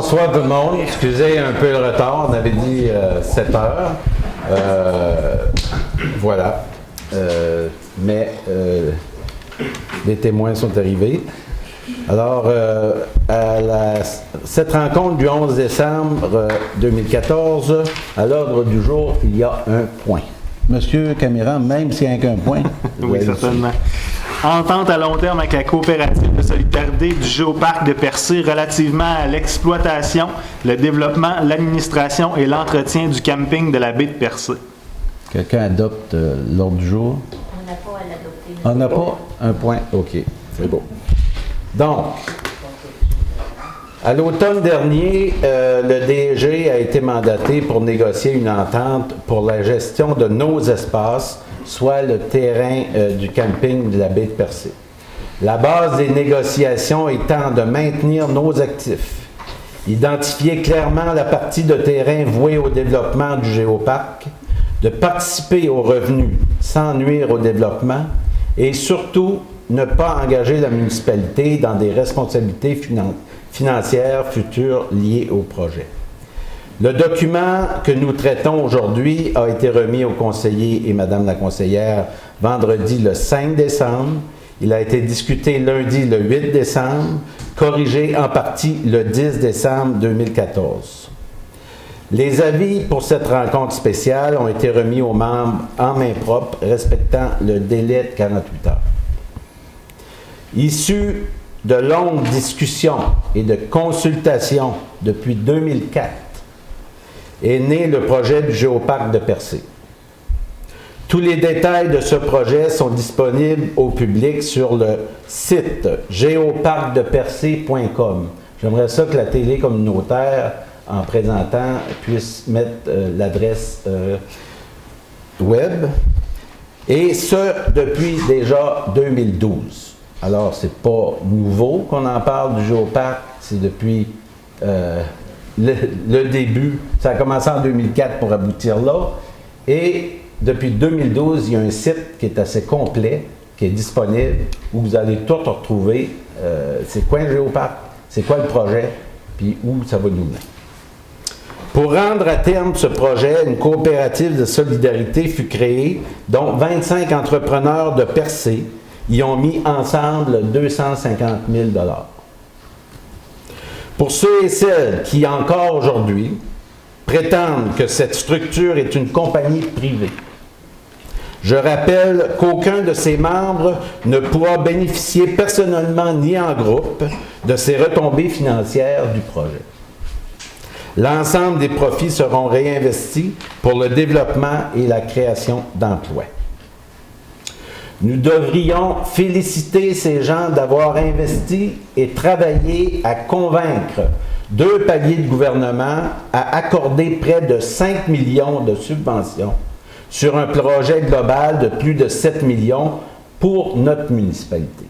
bonsoir tout le monde. Excusez un peu le retard, on avait dit 7 heures. Voilà. Mais les témoins sont arrivés. Alors, cette rencontre du 11 décembre 2014, à l'ordre du jour, il y a un point. Monsieur Caméran, même s'il n'y a qu'un point. Oui, certainement. Entente à long terme avec la coopérative de solidarité du Géoparc de Percé relativement à l'exploitation, le développement, l'administration et l'entretien du camping de la baie de Percé. Quelqu'un adopte l'ordre du jour? On n'a pas à l'adopter. On n'a pas un point? OK, c'est beau. Donc, à l'automne dernier, le DG a été mandaté pour négocier une entente pour la gestion de nos espaces, soit le terrain du camping de la baie de Percé. La base des négociations étant de maintenir nos actifs, identifier clairement la partie de terrain vouée au développement du géoparc, de participer aux revenus sans nuire au développement et surtout ne pas engager la municipalité dans des responsabilités financières futures liées au projet. Le document que nous traitons aujourd'hui a été remis au conseiller et Madame la conseillère vendredi le 5 décembre. Il a été discuté lundi le 8 décembre, corrigé en partie le 10 décembre 2014. Les avis pour cette rencontre spéciale ont été remis aux membres en main propre, respectant le délai de 48 heures. Issu de longues discussions et de consultations depuis 2004, est né le projet du Géoparc de Percé. Tous les détails de ce projet sont disponibles au public sur le site géoparcdepercé.com. J'aimerais ça que la télé communautaire, en présentant, puisse mettre l'adresse web. Et ce, depuis déjà 2012. Alors, c'est pas nouveau qu'on en parle du Géoparc, c'est depuis le début. Ça a commencé en 2004 pour aboutir là. Et depuis 2012, il y a un site qui est assez complet, qui est disponible, où vous allez tout retrouver. C'est quoi le Géoparc? C'est quoi le projet? Puis où ça va nous mener. Pour rendre à terme ce projet, une coopérative de solidarité fut créée, dont 25 entrepreneurs de Percé y ont mis ensemble 250 000 $. Pour ceux et celles qui, encore aujourd'hui, prétendent que cette structure est une compagnie privée, je rappelle qu'aucun de ses membres ne pourra bénéficier personnellement ni en groupe de ces retombées financières du projet. L'ensemble des profits seront réinvestis pour le développement et la création d'emplois. Nous devrions féliciter ces gens d'avoir investi et travaillé à convaincre 2 paliers de gouvernement à accorder près de 5 millions de subventions sur un projet global de plus de 7 millions pour notre municipalité.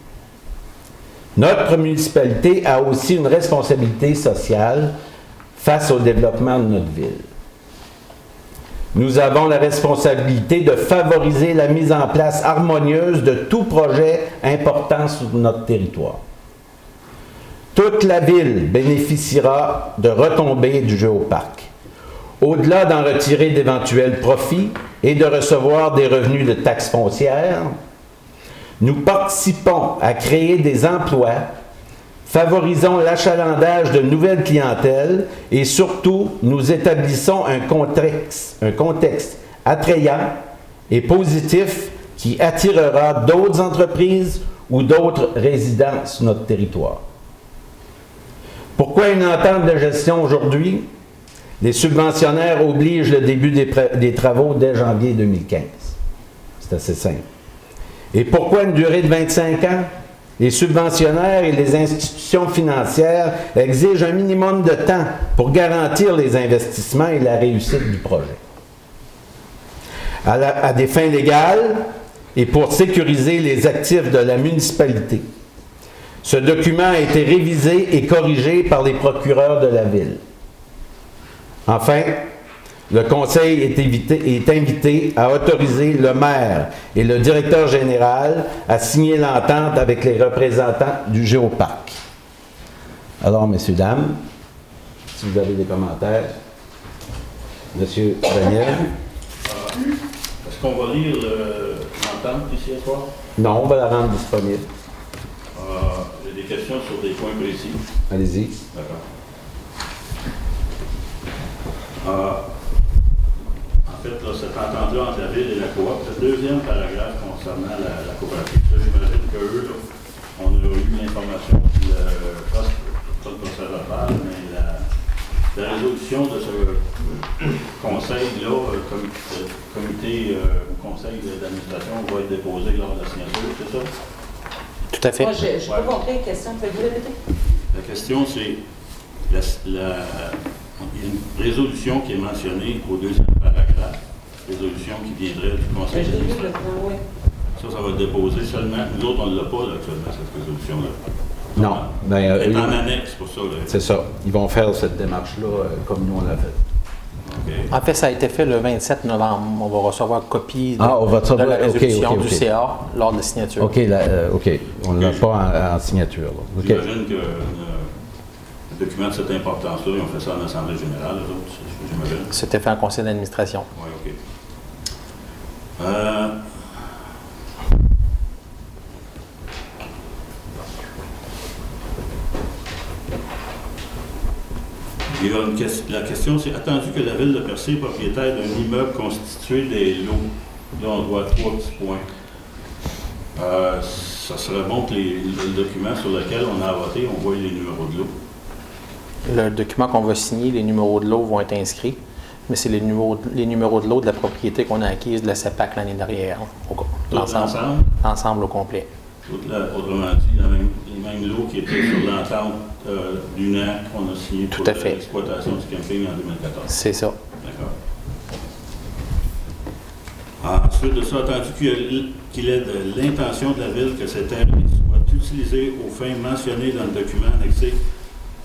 Notre municipalité a aussi une responsabilité sociale face au développement de notre ville. Nous avons la responsabilité de favoriser la mise en place harmonieuse de tout projet important sur notre territoire. Toute la ville bénéficiera de retombées du Géoparc. Au-delà d'en retirer d'éventuels profits et de recevoir des revenus de taxes foncières, nous participons à créer des emplois, favorisons l'achalandage de nouvelles clientèles et surtout, nous établissons un contexte attrayant et positif qui attirera d'autres entreprises ou d'autres résidents sur notre territoire. Pourquoi une entente de gestion aujourd'hui? Les subventionnaires obligent le début des travaux dès janvier 2015. C'est assez simple. Et pourquoi une durée de 25 ans? Les subventionnaires et les institutions financières exigent un minimum de temps pour garantir les investissements et la réussite du projet. À des fins légales et pour sécuriser les actifs de la municipalité. Ce document a été révisé et corrigé par les procureurs de la ville. Enfin, le Conseil est invité à autoriser le maire et le directeur général à signer l'entente avec les représentants du Géoparc. Alors, messieurs, dames, si vous avez des commentaires. Monsieur Daniel? Est-ce qu'on va lire l'entente ici à soir? Non, on va la rendre disponible. J'ai des questions sur des points précis. Allez-y. D'accord. En fait, là, cette entente-là entre la ville et la coop, c'est le deuxième paragraphe concernant la coopérative. Ça, j'imagine qu'eux, là, on a eu l'information, pas le conservateur, mais la résolution de ce conseil-là, comité ou conseil d'administration, va être déposée lors de la signature, c'est ça? Tout à fait. Moi, je n'ai pas compris la question. Pouvez-vous répéter? La question, c'est il y a une résolution qui est mentionnée au deuxième paragraphe, résolution qui viendrait du conseil Je l'ai vu, d'administration. oui. Ça va être déposé seulement. Nous autres, on ne l'a pas là, actuellement, cette résolution-là. Non. Ben, Elle est en annexe pour ça. Là. c'est ça. Ils vont faire cette démarche-là comme nous on l'a fait. OK. En fait, ça a été fait le 27 novembre. On va recevoir copie de, Ah, on va de la recevoir- ok, résolution ok, ok. du CA lors de la signature. OK, OK. On ne l'a pas en signature. Là. OK. J'imagine que le document de cette importance-là, ils ont fait ça en Assemblée générale, eux autres, j'imagine. C'était fait en conseil d'administration. Oui, OK. Il y a la question, c'est attendu que la ville de Percé est propriétaire d'un immeuble constitué des lots. Là, on voit 3 petits points. Ça serait bon que le document sur lequel on a voté, on voit les numéros de lot. Le document qu'on va signer, les numéros de lot vont être inscrits, mais c'est les numéros de lot de la propriété qu'on a acquise de la CEPAC l'année dernière. L'ensemble? L'ensemble au complet. Autrement dit, les mêmes lots qui étaient sur l'entente d'une an qu'on a signé pour Tout à fait. l'exploitation du camping en 2014. C'est ça. D'accord. Ensuite de ça, attendu qu'il ait de l'intention de la ville que ces terres soient utilisées aux fins mentionnées dans le document annexé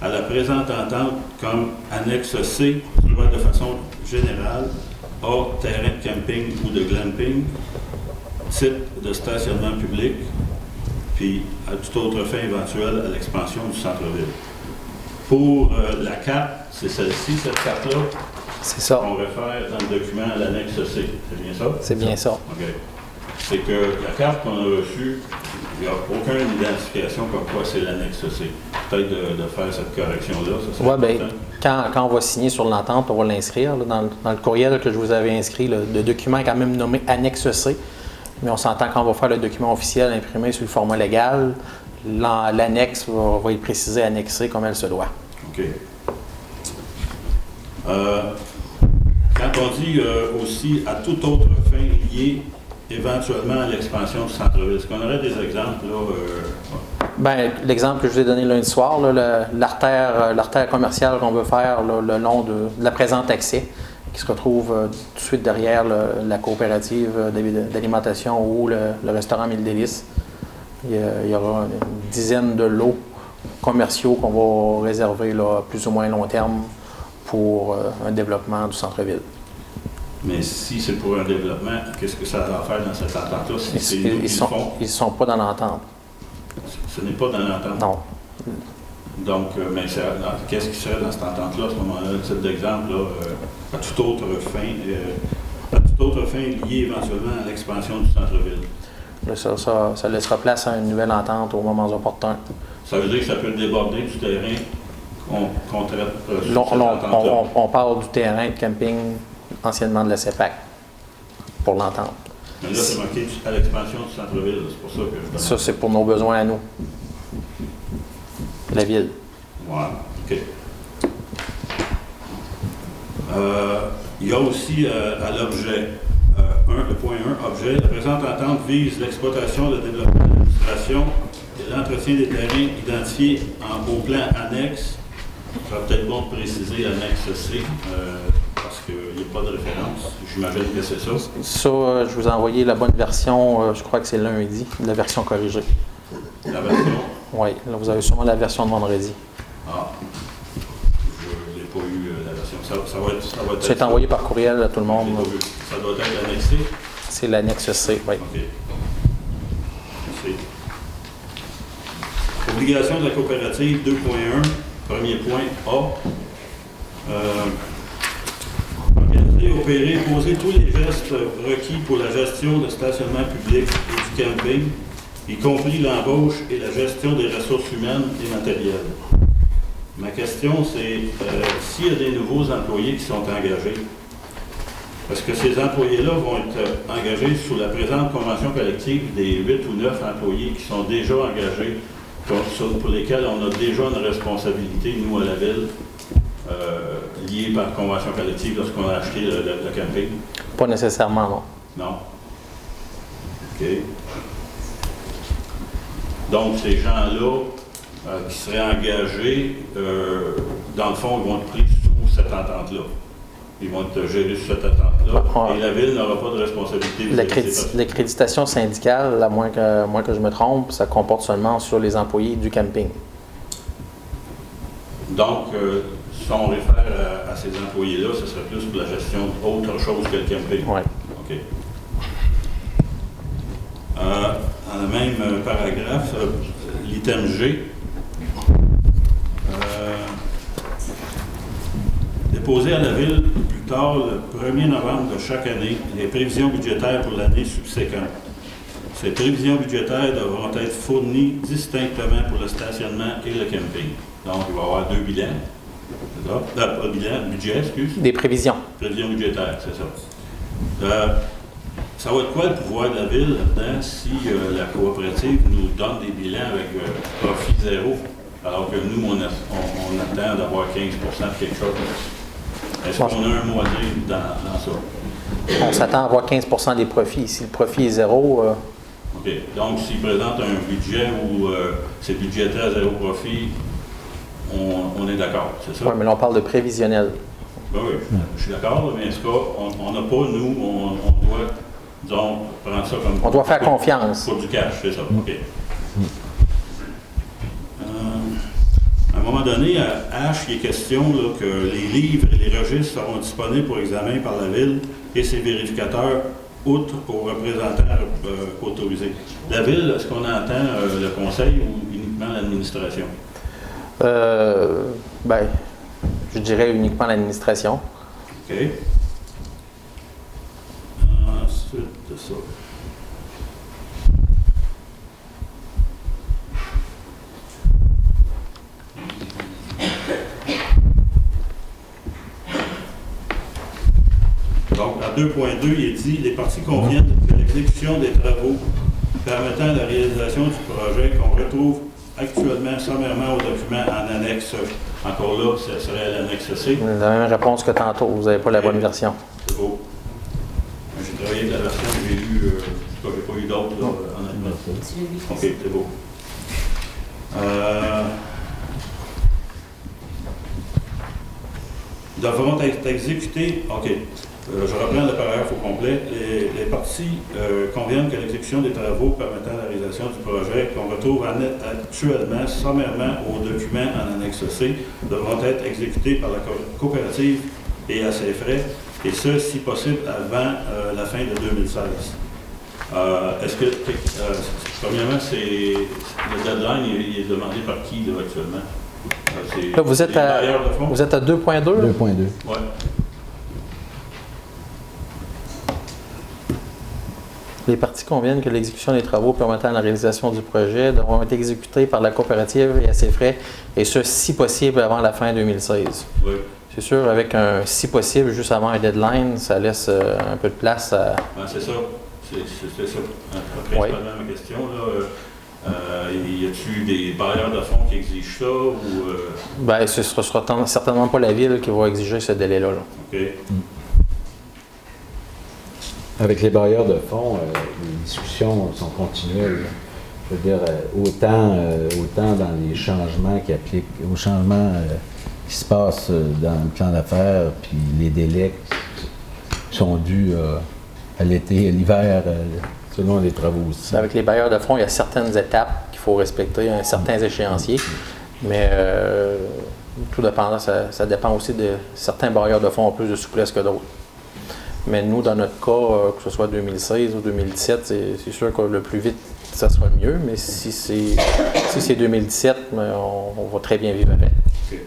à la présente entente comme annexe C, soit de façon générale, hors terrain de camping ou de glamping, site de stationnement public, puis à toute autre fin éventuelle à l'expansion du centre-ville. Pour la carte, c'est celle-ci, cette carte-là, C'est ça. on réfère dans le document à l'annexe C. C'est bien ça? C'est bien ça. OK. C'est que la carte qu'on a reçue, il n'y a aucune identification comme quoi c'est l'annexe C. Peut-être de faire cette correction-là, ça serait Ouais, ben, important. quand on va signer sur l'entente, on va l'inscrire. Là, dans le courriel que je vous avais inscrit, le document est quand même nommé annexe C, mais on s'entend quand on va faire le document officiel imprimé sur le format légal, l'annexe va être précisée annexée comme elle se doit. OK. Quand on dit aussi à toute autre fin liée éventuellement à l'expansion du centre-ville, est-ce qu'on aurait des exemples là? Ben, l'exemple que je vous ai donné lundi soir, là, l'artère commerciale qu'on veut faire là, le long de la présente accès, qui se retrouve tout de suite derrière la coopérative d'alimentation ou le restaurant Mille Délices. Il y aura une dizaine de lots commerciaux qu'on va réserver là, à plus ou moins long terme pour un développement du centre-ville. Mais si c'est pour un développement, qu'est-ce que ça va faire dans cette entente-là? Si c'est nous qui le font, Ils ne sont pas dans l'entente. ce n'est pas dans l'entente. Non. Donc, mais qu'est-ce qui serait dans cette entente-là à ce moment-là? Ce type d'exemple, à toute autre fin liée éventuellement à l'expansion du centre-ville. Là, ça laissera place à une nouvelle entente au moment opportun. Ça veut dire que ça peut déborder du terrain qu'on traite sur Là, cette entente-là. on parle du terrain de camping anciennement de la CEPAC pour l'entente. Mais là, c'est marqué à l'expansion du centre-ville. C'est pour ça que je demande. Ça, c'est pour nos besoins à nous. La ville. Ouais, OK. Il y a aussi à l'objet, le point 1, objet, la présente entente vise l'exploitation, le développement, l'administration et l'entretien des terrains identifiés au plan annexe. Ça serait peut-être bon de préciser annexe C, parce qu'il n'y a pas de référence. J'imagine que c'est ça. Ça, je vous ai envoyé la bonne version, je crois que c'est lundi, la version corrigée. La version. Oui, là, vous avez sûrement la version de vendredi. Ah, je n'ai pas eu la version. Ça va être. C'est envoyé par courriel à tout le monde. Je l'ai pas vu. Ça doit être annexé. C'est l'annexe C, oui. OK. C'est obligation de la coopérative 2.1, premier point A. Organiser, opérer, poser tous les gestes requis pour la gestion de stationnement public et du camping, y compris l'embauche et la gestion des ressources humaines et matérielles. Ma question, c'est s'il y a des nouveaux employés qui sont engagés, parce que ces employés-là vont être engagés sous la présente convention collective des 8 ou 9 employés qui sont déjà engagés, pour lesquels on a déjà une responsabilité, nous, à la ville, liée par convention collective lorsqu'on a acheté le camping? Pas nécessairement, non. Non. OK. Donc, ces gens-là qui seraient engagés, dans le fond, ils vont être pris sous cette entente-là. Ils vont être gérés sous cette attente-là. Et la Ville n'aura pas de responsabilité. L'accréditation syndicale, à moins que je me trompe, ça comporte seulement sur les employés du camping. Donc, si on réfère à ces employés-là, ce serait plus pour la gestion d'autre chose que le camping. Oui. OK. Dans le même paragraphe, l'item G, déposer à la Ville plus tard le 1er novembre de chaque année les prévisions budgétaires pour l'année subséquente. Ces prévisions budgétaires devront être fournies distinctement pour le stationnement et le camping. Donc, il va y avoir 2 bilans. C'est ça? Pas bilan, budget, excuse. Des prévisions. Prévisions budgétaires, c'est ça. Ça va être quoi le pouvoir de la Ville là-dedans si la coopérative nous donne des bilans avec profit zéro, alors que nous, on attend d'avoir 15 de quelque chose? Est-ce qu'on a un mot à dire dans ça? On s'attend à avoir 15 des profits. Si le profit est zéro... OK. Donc, s'ils présentent un budget où c'est budgétaire à zéro profit, on est d'accord, c'est ça? Oui, mais là, on parle de prévisionnel. Ben oui, je suis d'accord, mais en tout cas, on n'a pas, nous, on doit, disons, prendre ça comme... On doit faire confiance. Pour du cash, c'est ça, OK. À un moment donné, à H, il est question là, que les livres et les registres seront disponibles pour examen par la Ville et ses vérificateurs, outre aux représentants autorisés. La Ville, est-ce qu'on entend le conseil ou uniquement l'administration? Ben, je dirais uniquement l'administration. OK. Ensuite de ça. Donc, à 2.2, il est dit, les parties conviennent que l'exécution des travaux permettant la réalisation du projet qu'on retrouve actuellement sommairement au document en annexe. Encore là, ce serait l'annexe C. La même réponse que tantôt, vous n'avez pas la bonne version. C'est beau. J'ai travaillé avec la version que j'ai eue, je n'ai pas eu d'autres, là, honnêtement. OK, c'est beau. Devront être exécutés. OK. Je reprends le paragraphe au complet. Les parties conviennent que l'exécution des travaux permettant la réalisation du projet qu'on retrouve actuellement sommairement au document en annexe C devront être exécutés par la coopérative et à ses frais, et ce, si possible, avant la fin de 2016. Est-ce que, premièrement, le deadline il est demandé par qui là, actuellement? Là, vous êtes à 2.2? 2.2. Oui. Les parties conviennent que l'exécution des travaux permettant la réalisation du projet devront être exécutés par la coopérative et à ses frais, et ce, si possible, avant la fin 2016. Oui. C'est sûr, avec un si possible, juste avant un deadline, ça laisse un peu de place à... C'est ça. C'est ça. Principalement ma question. Y a-t-il des bailleurs de fonds qui exigent ça? Ou, Ben, ce ne sera certainement pas la Ville qui va exiger ce délai-là. OK. Avec les bailleurs de fonds, les discussions sont continuelles. Je veux dire, autant dans les changements qui appliquent, aux changements qui se passent dans le plan d'affaires, puis les délais qui sont dus à l'été, à l'hiver, selon les travaux aussi. Avec les bailleurs de fonds, il y a certaines étapes qu'il faut respecter, certains échéanciers, mais tout dépendant, ça dépend aussi de certains bailleurs de fonds ont plus de souplesse que d'autres. Mais nous, dans notre cas, que ce soit 2016 ou 2017, c'est sûr que le plus vite, ça sera le mieux. Mais si c'est 2017, on va très bien vivre avec. Okay.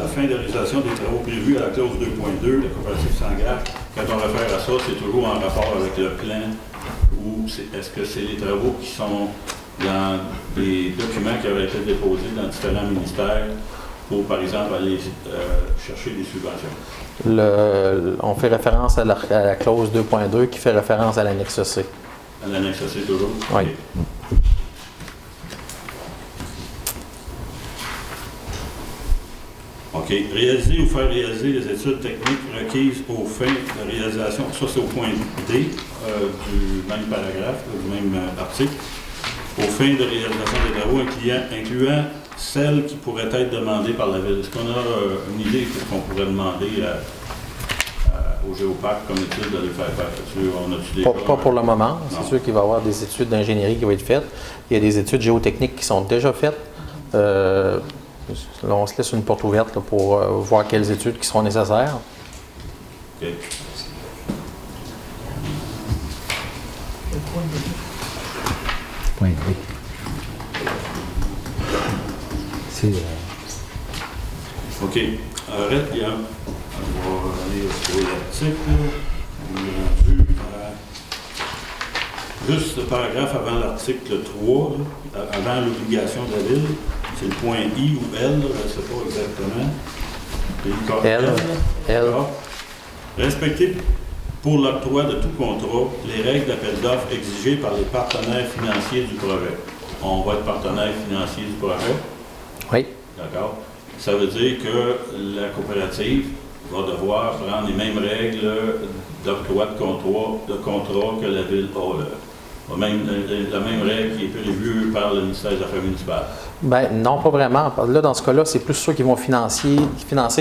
la fin de la réalisation des travaux prévus à la clause 2.2, la coopérative s'engage. Quand on réfère à ça, c'est toujours en rapport avec le plan ou est-ce que c'est les travaux qui sont dans des documents qui avaient été déposés dans différents ministères pour, par exemple, aller chercher des subventions? On fait référence à la clause 2.2 qui fait référence à l'annexe C. À l'annexe C toujours? Oui. Okay. OK. Réaliser ou faire réaliser les études techniques requises aux fins de réalisation. Ça, c'est au point D du même paragraphe, du même article. Aux fins de réalisation des travaux incluant celles qui pourraient être demandées par la Ville. Est-ce qu'on a une idée de ce qu'on pourrait demander au Géoparc comme étude d'aller faire Pas pour le moment. C'est sûr qu'il va y avoir des études d'ingénierie qui vont être faites. Il y a des études géotechniques qui sont déjà faites. Là, on se laisse une porte ouverte là, pour voir quelles études qui seront nécessaires. OK. Point B. C'est... OK. Arrête bien. On va aller sur l'article. On est rendu à... Juste le paragraphe avant l'article 3, là, avant l'obligation de la Ville. C'est le point I ou L, je ne sais pas exactement. L. Respecter pour l'octroi de tout contrat les règles d'appel d'offres exigées par les partenaires financiers du projet. On va être partenaire financier du projet. Oui. D'accord. Ça veut dire que la coopérative va devoir prendre les mêmes règles d'octroi de contrat que la Ville a. La même règle qui est prévue par le ministère des Affaires municipales. Bien, non, pas vraiment. Là, dans ce cas-là, c'est plus ceux qui vont financer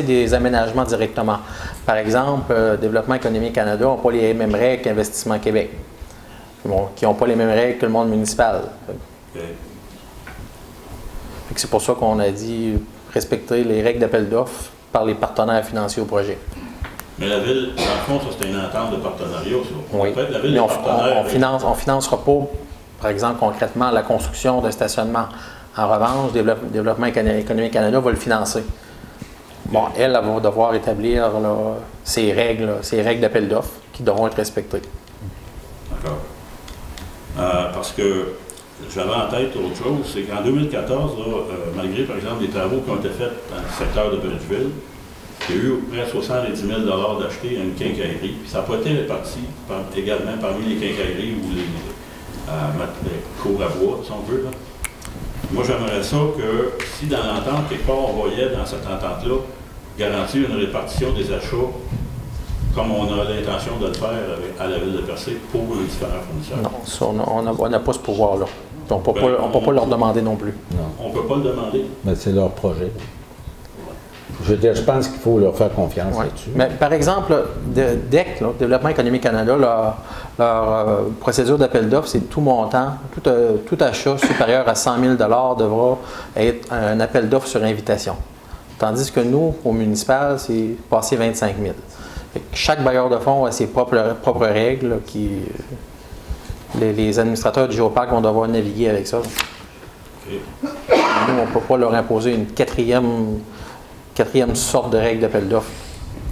des aménagements directement. Par exemple, Développement économique Canada n'a pas les mêmes règles qu'Investissement Québec, qui n'ont pas les mêmes règles que le monde municipal. Okay. C'est pour ça qu'on a dit respecter les règles d'appel d'offres par les partenaires financiers au projet. Mais la Ville, dans le fond, ça c'est une entente de partenariat. Ça. Oui. La Ville mais on financera pas, par exemple, concrètement, la construction d'un stationnement. En revanche, Développement économique Canada va le financer. Bon, elle va devoir établir là, ses règles d'appel d'offres qui devront être respectées. D'accord. Parce que j'avais en tête autre chose, c'est qu'en 2014, là, malgré, par exemple, les travaux qui ont été faits dans le secteur de Bridgeville, il y a eu près de 70 000 $ d'acheter à une quincaillerie. Puis ça n'a pas été réparti également parmi les quincailleries ou les cours à bois, si on veut. Là. Moi, j'aimerais ça que, si dans l'entente, quelque part, on voyait dans cette entente-là, garantir une répartition des achats comme on a l'intention de le faire à la Ville de Percé pour les différents fournisseurs. Non, ça, on n'a pas ce pouvoir-là. On ne peut pas leur demander non plus. Non. On ne peut pas le demander. Mais c'est leur projet. Je veux dire, je pense qu'il faut leur faire confiance là-dessus. Mais par exemple, DEC, là, Développement économique Canada, leur procédure d'appel d'offres, c'est tout montant, tout achat supérieur à 100 000 $ devra être un appel d'offres sur invitation. Tandis que nous, au municipal, c'est passé 25 000. Chaque bailleur de fonds a ses propres règles là, qui... Les administrateurs du Géoparc vont devoir naviguer avec ça. Okay. Nous, on ne peut pas leur imposer une quatrième sorte de règle d'appel d'offres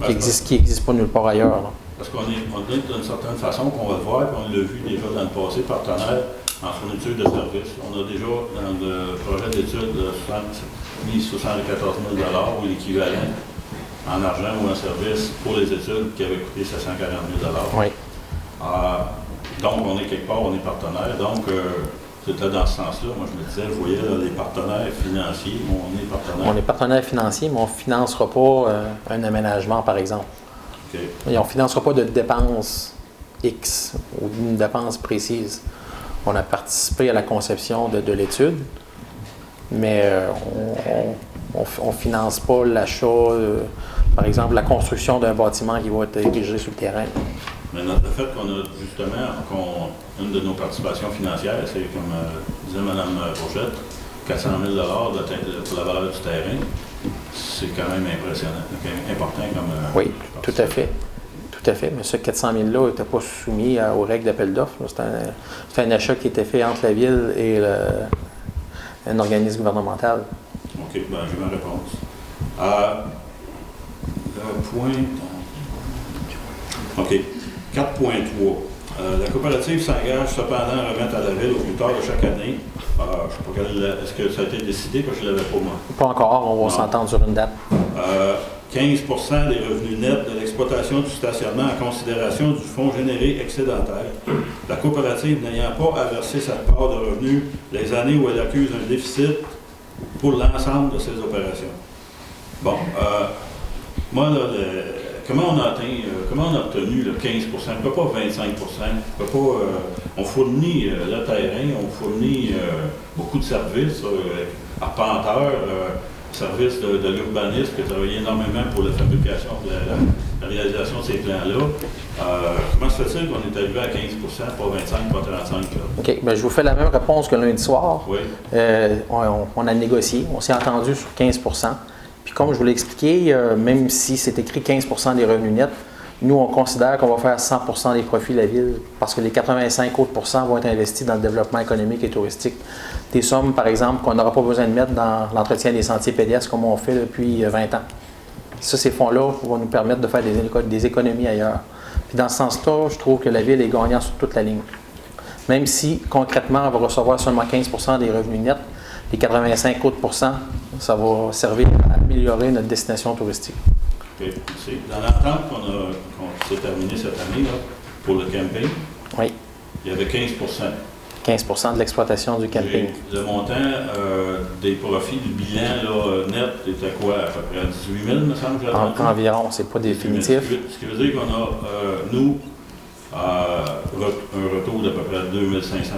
qui n'existe pas nulle part ailleurs. Là. Parce qu'on est d'une certaine façon, qu'on va le voir, puis on l'a vu déjà dans le passé, partenaire en fourniture de services. On a déjà dans le projet d'études mis 74 000 $ ou l'équivalent en argent ou en service pour les études qui avaient coûté 740 000 $. Oui. Donc, on est quelque part, on est partenaire. Donc, c'était dans ce sens-là. Moi, je me disais, je voyais là, les partenaires financiers, on est partenaire. On est partenaire financier, mais on ne financera pas un aménagement, par exemple. Okay. Et on ne financera pas de dépenses X ou d'une dépense précise. On a participé à la conception de l'étude, mais on ne finance pas l'achat, par exemple, la construction d'un bâtiment qui va être érigé sur le terrain. Mais le fait qu'on a justement, une de nos participations financières, c'est comme disait Mme Rochette, 400 000 $ pour la valeur du terrain, c'est quand même impressionnant, important comme... Oui, tout à fait. Tout à fait. Mais ce 400 000 $ n'était pas soumis aux règles d'appel d'offres. C'est un achat qui était fait entre la Ville et un organisme gouvernemental. OK, bien, j'ai ma réponse. OK. 4.3. La coopérative s'engage cependant à remettre à la Ville au plus tard de chaque année. Je ne sais pas est-ce que ça a été décidé, parce que je ne l'avais pas moi. Pas encore, on va s'entendre sur une date. 15 des revenus nets de l'exploitation du stationnement en considération du fonds généré excédentaire. La coopérative n'ayant pas à verser sa part de revenus les années où elle accuse un déficit pour l'ensemble de ses opérations. Bon, moi, là, comment on a obtenu le 15 pourquoi pas 25 pourquoi pas, on fournit le terrain, on fournit beaucoup de services, arpenteurs, services de l'urbanisme qui a travaillé énormément pour la fabrication, la réalisation de ces plans-là. Comment se fait-il qu'on est arrivé à 15 pas 25, pas 35 là? OK. Bien, je vous fais la même réponse que lundi soir. Oui. On a négocié, on s'est entendu sur 15 Puis comme je vous l'ai expliqué, même si c'est écrit 15 des revenus nets, nous, on considère qu'on va faire 100 des profits de la Ville parce que les 85 autres pourcents vont être investis dans le développement économique et touristique. Des sommes, par exemple, qu'on n'aura pas besoin de mettre dans l'entretien des sentiers pédestres comme on fait depuis 20 ans. Ça, ces fonds-là vont nous permettre de faire des économies ailleurs. Puis dans ce sens-là, je trouve que la Ville est gagnante sur toute la ligne. Même si, concrètement, elle va recevoir seulement 15 des revenus nets, les 85 autres pourcents, ça va servir à améliorer notre destination touristique. Okay. Dans l'entente qu'on s'est terminée cette année là, pour le camping, oui. Il y avait 15 15 de l'exploitation du camping. Le montant des profits du bilan là, net était quoi? À peu près 18 000, me semble? Environ, c'est pas définitif. Ce qui veut dire qu'on a, nous, un retour d'à peu près 2 500,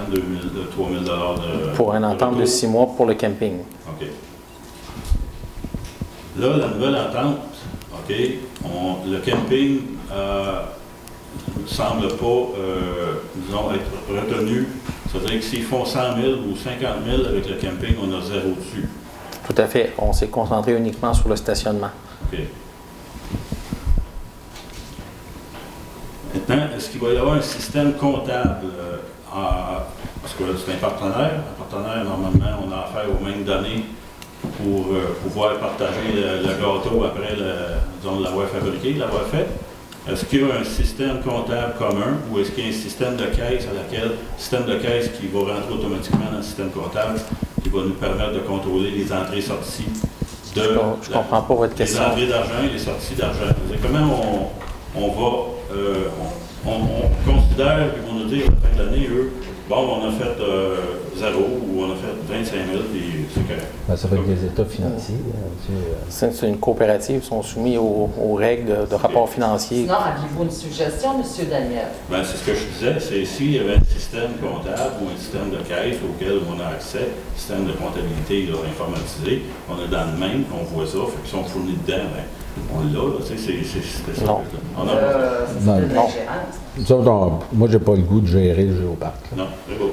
3 000 de pour une entente de 6 mois pour le camping. OK. Là, la nouvelle entente, OK, le camping ne semble pas, disons, être retenu. C'est-à-dire que s'ils font 100 000 ou 50 000 avec le camping, on a zéro dessus. Tout à fait. On s'est concentré uniquement sur le stationnement. OK. Maintenant, est-ce qu'il va y avoir un système comptable? Parce que c'est un partenaire. Un partenaire, normalement, on a affaire aux mêmes données pour pouvoir partager le gâteau après l'avoir fabriqué, l'avoir fait. Est-ce qu'il y a un système comptable commun ou est-ce qu'il y a un système de caisse qui va rentrer automatiquement dans le système comptable qui va nous permettre de contrôler les entrées-sorties Je ne comprends pas votre question. Les entrées d'argent et les sorties d'argent. Comment on considère, puis on nous dit à la fin de l'année, eux, bon, on a fait 0 ou on a fait 25 000, puis c'est correct. Ben, ça fait que des états financiers. C'est une coopérative, ils sont soumis aux règles de rapport financier. Sinon, aviez-vous une suggestion, M. Daniel? Ben, c'est ce que je disais, c'est s'il y avait un système comptable ou un système de caisse auquel on a accès, système de comptabilité là, informatisé, on est dans le même, on voit ça, fait qu'ils sont fournis dedans, ben, on l'a, tu sais, c'est ça. Non. Non. Moi, j'ai pas le goût de gérer le géoparc. Là. Non, c'est beau.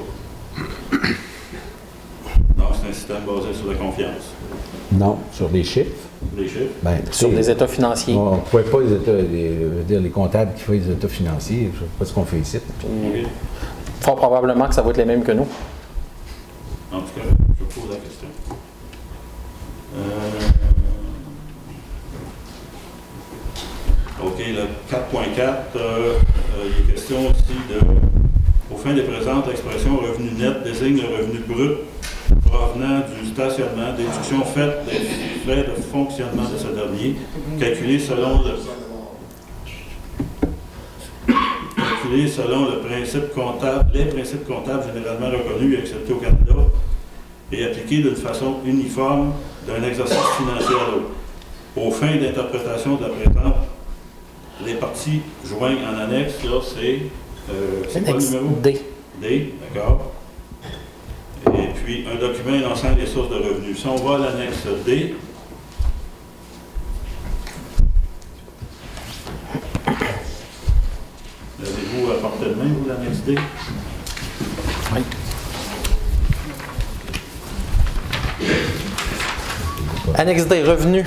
Non, c'est un système basé sur la confiance. Non, sur des chiffres. Les chiffres? Ben, Sur des états financiers. On ne pouvait pas les comptables qui font les états financiers, je ne sais pas ce qu'on fait ici. Okay. Fort probablement que ça va être les mêmes que nous. En tout cas, je pose la question. OK, le 4.4, il est question aussi de, aux fins des présentes expressions, revenu net désigne le revenu brut provenant du stationnement, déduction faite des frais de fonctionnement de ce dernier, calculé selon le principe comptable, les principes comptables généralement reconnus et acceptés au Canada et appliqués d'une façon uniforme d'un exercice financier à l'autre. Aux fins d'interprétation de la présente, les parties jointes en annexe, là, c'est quoi le numéro? D. D, d'accord. Et puis, un document énonçant les sources de revenus. Si on va à l'annexe D, avez-vous à portée de main, vous, l'annexe D? Oui. Annexe D, revenus,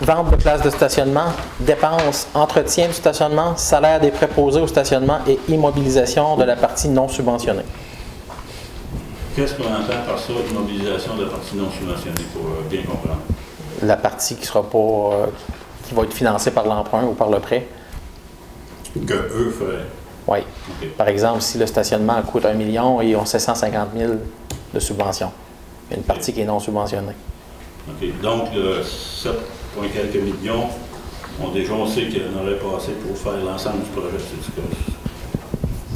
vente de places de stationnement, dépenses, entretien du stationnement, salaire des préposés au stationnement et immobilisation de la partie non subventionnée. Qu'est-ce qu'on entend par ça, immobilisation de la partie non subventionnée, pour bien comprendre? La partie qui sera pas qui va être financé par l'emprunt ou par le prêt. Que eux feraient. Oui. OK. Par exemple, si le stationnement coûte 1 million et ils ont 750 000 de subvention, il y a une partie qui est non subventionnée. OK. Donc, le 7 point quelques millions, on sait qu'il en aurait pas assez pour faire l'ensemble du projet.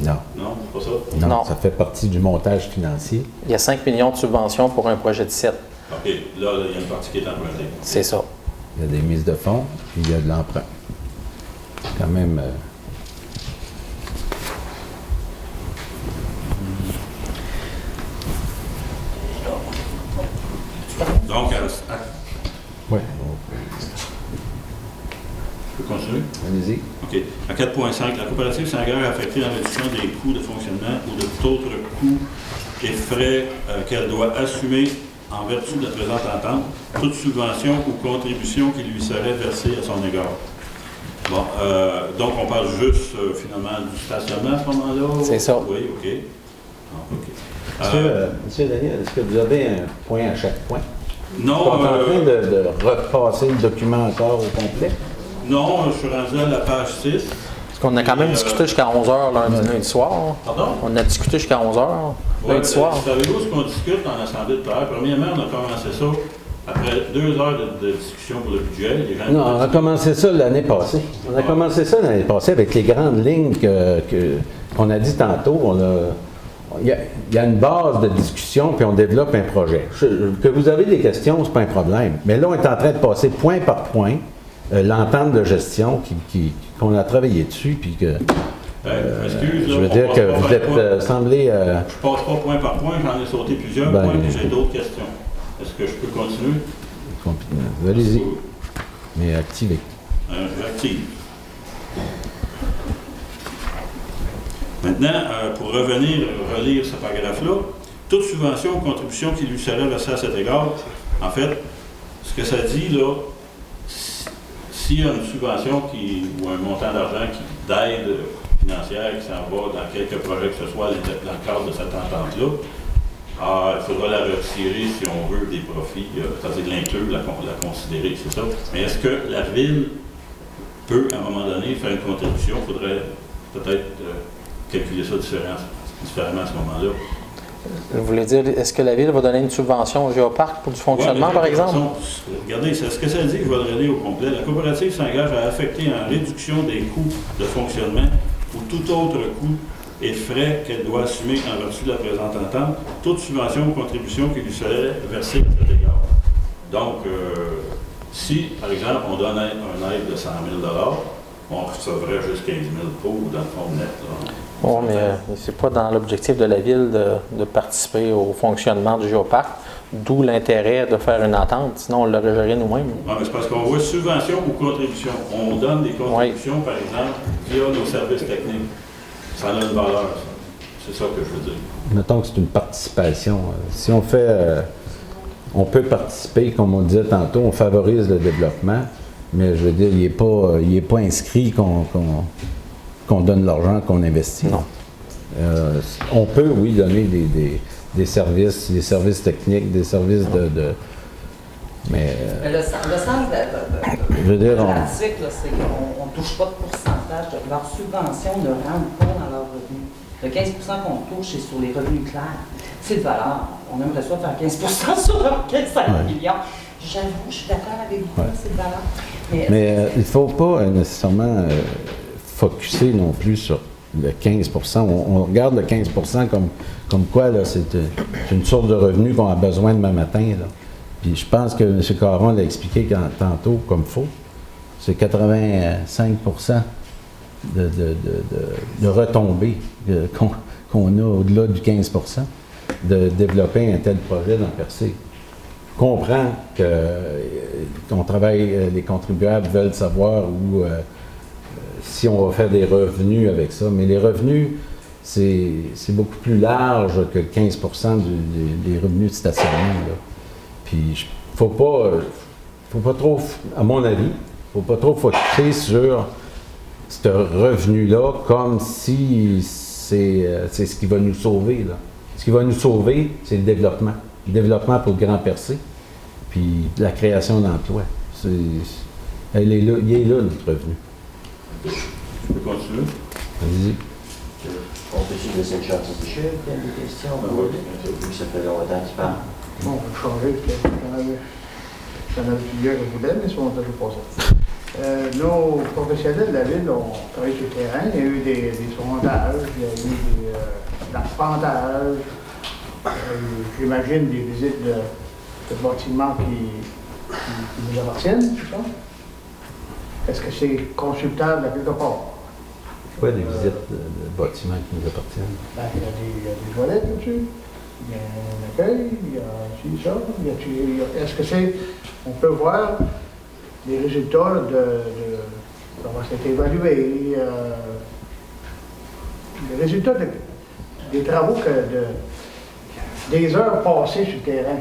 Non. Non, c'est pas ça? Non, Non. ça fait partie du montage financier. Il y a 5 millions de subventions pour un projet de 7. OK. Là, il y a une partie qui est empruntée. C'est ça. Il y a des mises de fonds, puis il y a de l'emprunt. Quand même. Donc, Oui. je peux continuer? Allez-y. OK. À 4.5, la coopérative s'engage à affecter la réduction des coûts de fonctionnement ou de tout autre coût et frais qu'elle doit assumer en vertu de la présente entente, toute subvention ou contribution qui lui serait versée à son égard. Bon, donc on parle juste finalement du stationnement à ce moment-là? C'est ça. Oui, OK. Ah, OK. Monsieur Daniel, est-ce que vous avez un point à chaque point? Non, Vous êtes en train de repasser le document encore au complet? non, je suis rendu à la page 6. Parce qu'on a quand même discuté jusqu'à 11h lundi soir. Pardon? On a discuté jusqu'à 11h lundi soir. Savez-vous ce qu'on discute dans l'Assemblée de terre? Premièrement, on a commencé ça après 2 heures de discussion pour le budget. Les gens Non, on a commencé ça l'année passée. On a commencé ça l'année passée avec les grandes lignes qu'on a dit tantôt. Il y a une base de discussion, puis on développe un projet. Que vous avez des questions, c'est pas un problème. Mais là, on est en train de passer point par point l'entente de gestion qu'on a travaillé dessus, puis que... excuse, je veux dire que vous êtes semblé... Je passe pas point par point, j'en ai sauté plusieurs Ben, points, et j'ai d'autres questions. Est-ce que je peux continuer? Allez-y, mais activez. J'active. Maintenant, pour revenir relire ce paragraphe-là, toute subvention ou contribution qui lui serait versée à cet égard, en fait, ce que ça dit là, s'il y a une subvention ou un montant d'argent d'aide financière qui s'en va dans quelques projets que ce soit dans le cadre de cette entente-là, il faudra la retirer si on veut des profits, c'est-à-dire l'inclure, la considérer, c'est ça. Mais est-ce que la ville peut, à un moment donné, faire une contribution? Il faudrait peut-être calculer ça différemment à ce moment-là. Vous voulez dire, est-ce que la Ville va donner une subvention au Géoparc pour du fonctionnement, par exemple? Regardez, c'est ce que ça dit, je vais le relire au complet. La coopérative s'engage à affecter en réduction des coûts de fonctionnement ou tout autre coût et frais qu'elle doit assumer en vertu de la présente entente, toute subvention ou contribution qui lui serait versée à cet égard. Donc, si, par exemple, on donne un aide de 100 000 on recevrait juste 15 000 pour dans le fond net. Oui, mais c'est pas dans l'objectif de la Ville de participer au fonctionnement du Géoparc, d'où l'intérêt de faire une entente, sinon on l'aurait géré nous-mêmes. Non, mais c'est parce qu'on voit subvention ou contribution. On donne des contributions, par exemple, via nos services techniques. Ça a une valeur, ça. C'est ça que je veux dire. Mettons que c'est une participation. Si on fait... on peut participer, comme on disait tantôt, on favorise le développement, mais je veux dire, il n'est pas inscrit qu'on donne l'argent, qu'on investit. Non. On peut, oui, donner des services techniques, des services mais Le sens je veux dire, de l'article, c'est qu'on ne touche pas de pourcentage. Leurs subventions ne rentrent pas dans leurs revenus. Le 15 qu'on touche, c'est sur les revenus clairs. C'est de valeur. On aimerait ça faire 15 sur leurs 15 millions. J'avoue, je suis d'accord avec vous, c'est de valeur. Mais il ne faut pas nécessairement focusser non plus sur le 15 on regarde le 15 comme quoi c'est une source de revenus qu'on a besoin demain matin. Là. Puis je pense que M. Caron l'a expliqué tantôt comme il faut. C'est 85 de retombées qu'on a au-delà du 15 de développer un tel projet dans Percé. Je comprends qu'on travaille, les contribuables veulent savoir si on va faire des revenus avec ça, mais les revenus, c'est beaucoup plus large que 15 des revenus de stationnement. Là. Puis, il ne faut pas trop, à mon avis, il ne faut pas trop focuser sur ce revenu-là comme si c'est ce qui va nous sauver. Là. Ce qui va nous sauver, c'est le développement. Le développement pour le Grand Percé, puis la création d'emplois. Il est là, notre revenu. Je peux continuer? Allez-y. On peut suivre le section Michel, il y a des questions. Oui. Vu que ça fait longtemps qu'il parle. Bon, on va changer, j'en avais plusieurs que je voulais, mais ils sont toujours pas ça. Nos professionnels de la ville ont travaillé sur le terrain. Il y a eu des sondages, il y a eu de l'arpentage, j'imagine des visites de bâtiments qui nous appartiennent, c'est ça? Est-ce que c'est consultable à quelque part? Quoi, des visites de bâtiments qui nous appartiennent? Ben, il y a des toilettes là-dessus, il y a un accueil, il y a ci, ça. Est-ce que c'est. On peut voir les résultats de comment c'est évalué, les résultats des travaux, des heures passées sur le terrain.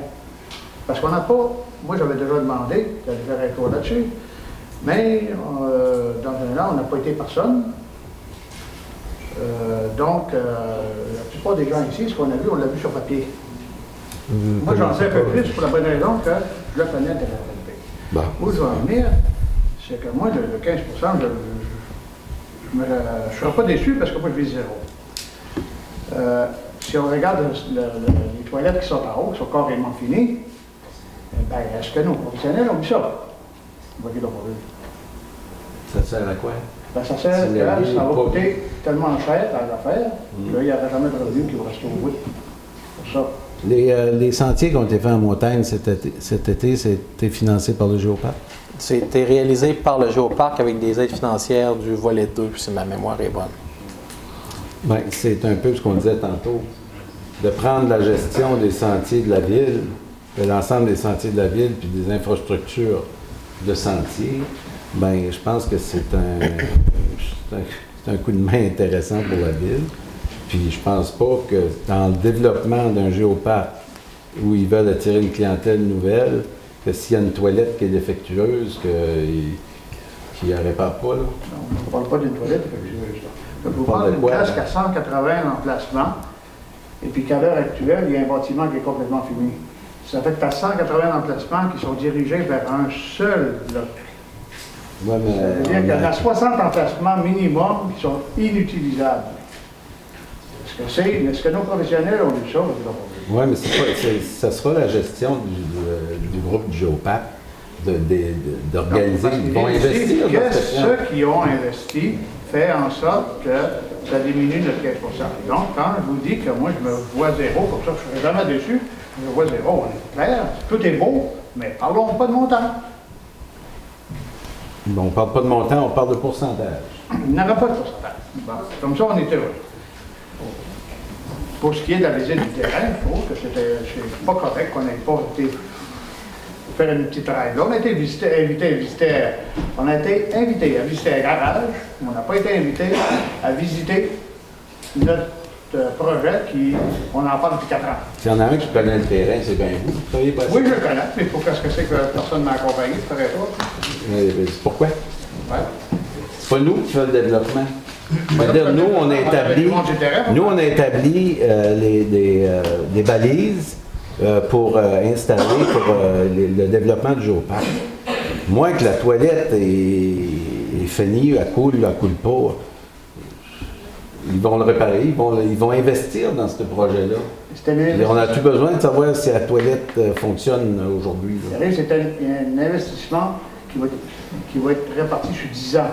Parce qu'on n'a pas. Moi, j'avais déjà demandé d'aller faire un tour là-dessus, mais dans un an, on n'a pas été personne. Donc, la plupart des gens ici, ce qu'on a vu, on l'a vu sur papier. Moi, j'en sais un peu plus pour la bonne raison que je le connais de la réalité. Bon. Où je vais en venir, c'est que moi, le 15 je ne serai pas déçu parce que moi, je vis zéro. Si on regarde les toilettes qui sont en haut, qui sont carrément finies, ben, est-ce que nos professionnels ont vu ça? Voyez donc, Ça sert à quoi? ben, ça sert à que ça va coûter tellement cher à l'affaire, là, il n'y aura jamais de revenus qui vont rester au bout pour ça. Les sentiers qui ont été faits en montagne cet été, c'était financé par le Géoparc? C'était réalisé par le Géoparc avec des aides financières du volet 2, si ma mémoire est bonne. Bien, c'est un peu ce qu'on disait tantôt, de prendre la gestion des sentiers de la ville, de l'ensemble des sentiers de la ville, puis des infrastructures de sentiers. Bien, je pense que c'est un coup de main intéressant pour la ville. Puis je pense pas que dans le développement d'un géoparc où ils veulent attirer une clientèle nouvelle, que s'il y a une toilette qui est défectueuse, qu'ils ne réparent pas. Là. On ne parle pas d'une toilette défectueuse. Je vous parle parle de d'une quoi, place là? qui a 180 emplacements, et puis qu'à l'heure actuelle, il y a un bâtiment qui est complètement fini. Ça fait que tu as 180 emplacements qui sont dirigés vers un seul bloc. Ouais, mais, Ça veut dire qu'il y en a 60 emplacements minimum qui sont inutilisables. Est-ce que nos professionnels ont vu ça? Oui, mais ça sera la gestion du groupe du Géoparc d'organiser. Ils vont investir dans que cette ceux qui ont investi fait en sorte que ça diminue de 15 %. Donc, quand je vous dis que moi, je me vois zéro, comme ça, je ne serai jamais déçu, je me vois zéro, on est clair, tout est beau, mais parlons pas de montant. Bon, on ne parle pas de montant, on parle de pourcentage. Il n'y aura pas de pourcentage. Bon, comme ça, on est heureux. Pour ce qui est de la visite du terrain, je trouve que c'est pas correct qu'on n'ait pas été faire une petite ride. Là, on a été on a été invité à visiter un garage, mais on n'a pas été invité à visiter notre projet on en parle depuis 4 ans. S'il y en a un qui connaît le terrain, c'est bien vous. Vous savez pas ça? Oui, je le connais, mais pour qu'est-ce que c'est que personne ne m'a accompagné, je ferais ça. Pourquoi? Ouais. C'est pas nous qui faisons le développement. C'est-à-dire, nous, on a établi des balises pour installer pour le développement du géoparc. Moins que la toilette est finie, elle coule pas, ils vont le réparer, ils vont investir dans ce projet-là. Et on a-tu besoin de savoir si la toilette fonctionne aujourd'hui? C'est un investissement qui va être réparti sur 10 ans.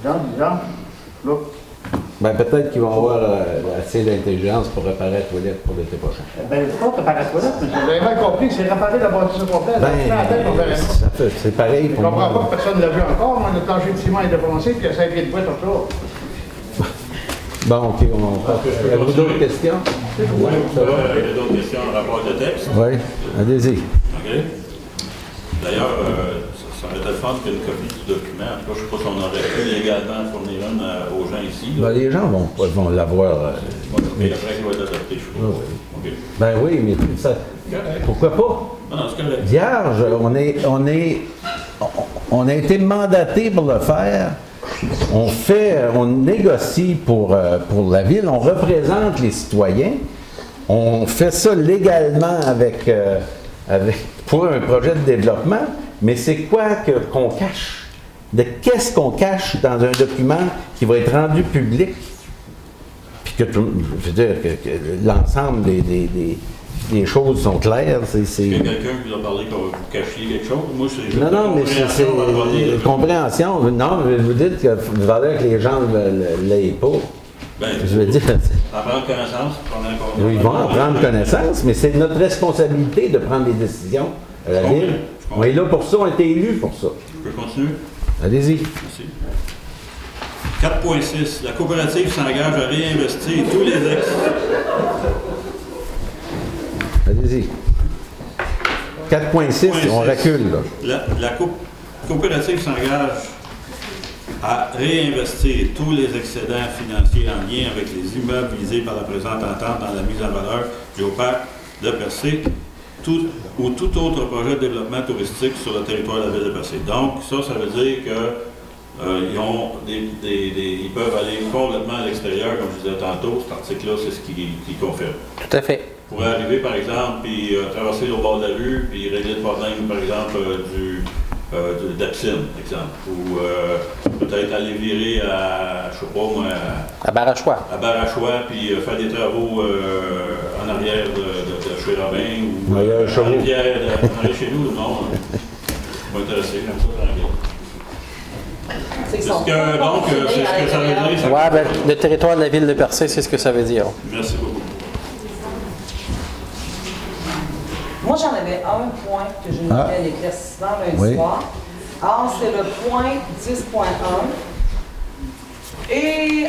Dans 10 ans, là. Ben, peut-être qu'ils vont avoir assez d'intelligence pour réparer la toilette pour l'été prochain. Ben, je ne pas réparer la toilette, mais vous avez mal compris, c'est réparer la bâtisse complète. C'est pareil pour moi. Je ne comprends moi. pas que personne ne l'a vu encore. Moi, le plancher de ciment est défoncé, puis il y a 5 pieds de bois autour. Bon, OK, avez-vous d'autres questions? Oui, ça va. Il y a d'autres questions en rapport de texte? Oui, allez-y. OK. D'ailleurs, ça aurait été le fun que le copie du document. En tout cas, je ne sais pas si on aurait pu légalement fournir une aux gens ici. Ben, les gens vont l'avoir. Mais après, il va être adopté, je crois. Oui. OK. Ben oui, mais ça, pourquoi pas? Non, c'est correct. Vierge, on a été mandaté pour le faire. On négocie pour la ville, on représente les citoyens. On fait ça légalement pour un projet de développement. mais c'est quoi qu'on cache? Qu'est-ce qu'on cache dans un document qui va être rendu public? Puis que, je veux dire, que l'ensemble des choses sont claires. Il y a quelqu'un qui a parlé que vous cachiez quelque chose. Moi, c'est juste Non, mais c'est compréhension. Non, vous dites que vous valez que les gens ne l'aient pas. Ben, je veux dire. En prendre connaissance, ils vont en prendre connaissance, mais c'est notre responsabilité de prendre des décisions à la ville. On est là pour ça, on a été élus pour ça. Je peux continuer? Allez-y. Merci. 4.6. La coopérative s'engage à réinvestir tous les Allez-y. 4.6, on recule, là. La coopérative s'engage à réinvestir tous les excédents financiers en lien avec les immeubles visés par la présente entente dans la mise en valeur du Géoparc de Percé ou tout autre projet de développement touristique sur le territoire de la ville de Percé. Donc, ça veut dire que ils peuvent aller complètement à l'extérieur, comme je disais tantôt. Cet article-là, c'est ce qui confirme. Tout à fait. Vous pourrez arriver, par exemple, puis traverser le bord de la rue, puis régler le problème, par exemple, d'Epsine, exemple. Ou peut-être aller virer à, je sais pas moi, à Barachois. À Barachois, puis faire des travaux en arrière de chez Robin, ou en rivière, en arrière chez nous, non. Je vais m'intéresser, comme ça, tranquille. C'est ce que ça veut dire. Oui, le territoire de la ville de Percé, c'est ce que ça veut dire. Merci beaucoup. Moi, j'en avais un point que je notais l'éclaircissement lundi soir. Alors, c'est le point 10.1. Et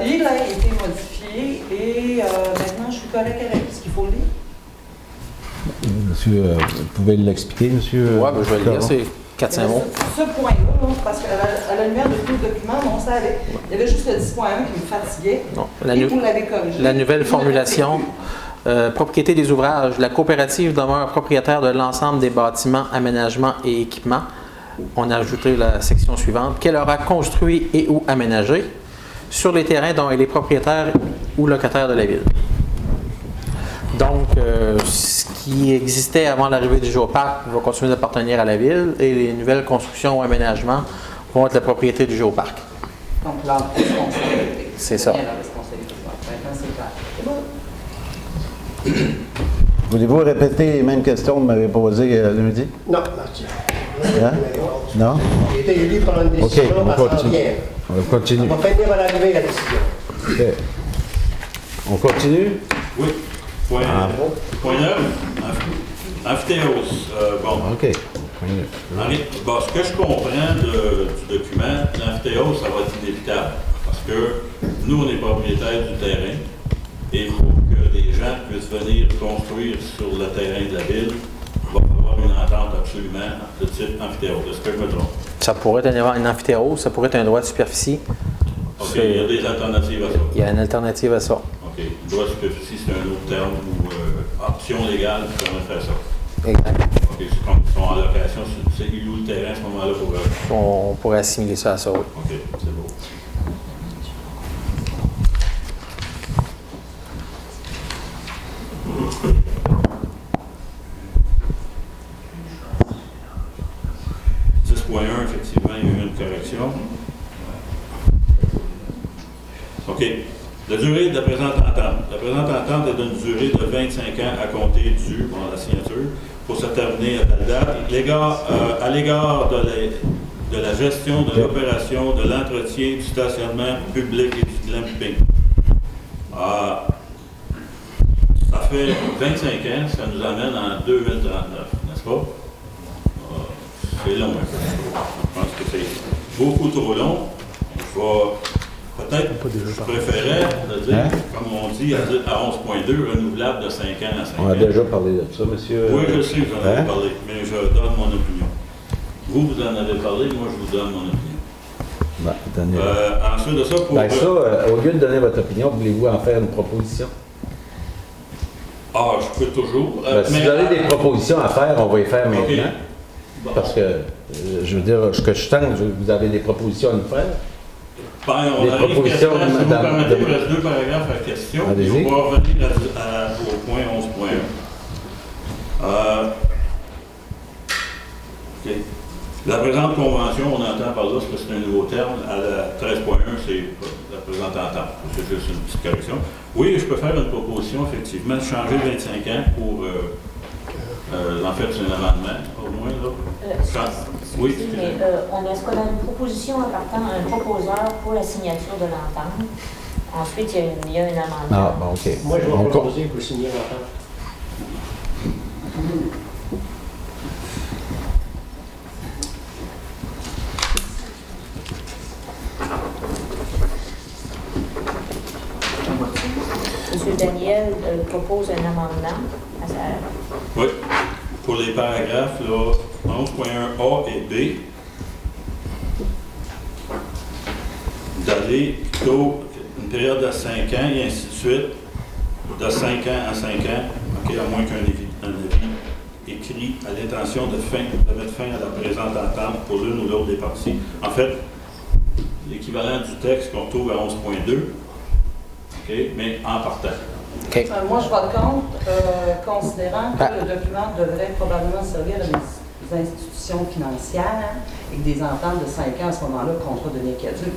il a été modifié et maintenant, je suis correct avec ce qu'il faut lire. Monsieur, vous pouvez l'expliquer, monsieur? Oui, je vais le lire, c'est 400 mots. Ce point-là, parce qu'à la lumière de tout le document, on savait. Il y avait juste le 10.1 qui me fatiguait. Non, et vous l'avez corrigé. La nouvelle formulation. Propriété des ouvrages. La coopérative demeure propriétaire de l'ensemble des bâtiments, aménagements et équipements. On a ajouté la section suivante, qu'elle aura construit et ou aménagé sur les terrains dont elle est propriétaire ou locataire de la ville. Donc, ce qui existait avant l'arrivée du Géoparc va continuer d'appartenir à la ville et les nouvelles constructions ou aménagements vont être la propriété du Géoparc. Donc, la responsabilité. C'est ça. La responsabilité. Maintenant, c'est clair. C'est bon. Voulez-vous répéter les mêmes questions que vous m'avez posées lundi? Non, Martin. Hein? Non? Il a été élu par une décision à Saint-Pierre. On continue. On va finir à l'arrivée la décision. OK. On continue? Oui. Point 9. Amphithéose. Bon. OK. Bon, ce que je comprends du document, l'amphithéose, ça va être inévitable. Parce que nous, on est propriétaires du terrain. Et pour que des gens puissent venir construire sur le terrain de la ville, il va falloir une entente absolument de type amphithéose. Est-ce que je me trompe? Ça pourrait être une amphithéose, ça pourrait être un droit de superficie. OK, il y a des alternatives à ça. Il y a une alternative à ça. OK. Droit de superficie, c'est un autre terme ou option légale qui permet de faire ça. Exact. OK, c'est comme ils sont en location, ils louent le terrain à ce moment-là pour... On pourrait assimiler ça à ça, oui. OK, c'est beau. Effectivement, il y a eu une correction. OK. La durée de la présente entente. La présente entente est d'une durée de 25 ans à compter du, la signature, pour se terminer à telle date. À l'égard de la gestion de l'opération, de l'entretien, du stationnement public et du glamping. Ça fait 25 ans, ça nous amène en 2039, n'est-ce pas? C'est long, hein. Je pense que c'est beaucoup trop long. Je préférais de dire, comme on dit, à 11.2, renouvelable de 5 ans à 5 ans. On a déjà parlé de ça, monsieur. Oui, je sais, vous en avez parlé, mais je donne mon opinion. Vous en avez parlé, moi je vous donne mon opinion. Ensuite de ça, au lieu de donner votre opinion, voulez-vous en faire une proposition? Je peux toujours. Si vous avez des propositions à faire, on va les faire maintenant. Okay. Parce que, je veux dire, ce que je tente, vous avez des propositions à nous faire? On arrive propositions, si vous permettez, il reste 2 paragraphes à question. Et on va revenir au point 11.1. La présente convention, on entend par là, parce que c'est un nouveau terme, à la 13.1, c'est la présente entente. C'est juste une petite correction. Oui, je peux faire une proposition, effectivement, de changer 25 ans pour, en fait, c'est un amendement, au moins, là. Oui, mais est-ce qu'on a une proposition en partant, un proposeur pour la signature de l'entente? Ensuite, il y a un amendement. Ah, bon, OK. Moi, je vais proposer pour signer l'entente. M. Daniel propose un amendement à sa... Oui, pour les paragraphes, là, 11.1 A et B, d'aller plutôt une période de 5 ans et ainsi de suite, de 5 ans à 5 ans, okay, à moins qu'un avis écrit à l'intention de mettre fin à la présente entente pour l'une ou l'autre des parties. En fait, l'équivalent du texte qu'on retrouve à 11.2, okay, mais en partant. OK. Moi, je vote contre, considérant que le document devrait probablement servir à des institutions financières et que des ententes de 5 ans à ce moment-là, contrat devient caduc.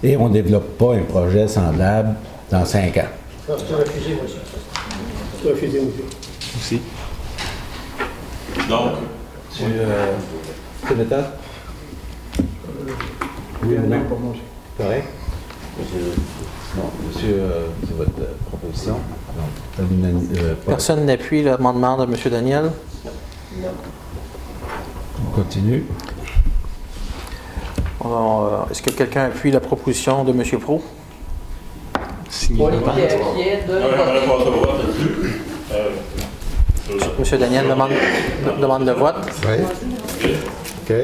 Et on ne développe pas un projet semblable dans 5 ans. Non, c'est refusé, moi, ça. C'est refusé, monsieur. Aussi. Donc, C'est méthode? Oui, non, pour moi aussi. correct. Non, monsieur, c'est votre proposition. Donc, Personne n'appuie l'amendement de M. Daniel. on continue. Est-ce que quelqu'un appuie la proposition de M. Pro? Signé. Qui est de j'aimerais passer au vote là-dessus. M. Daniel demande le vote. Oui. OK.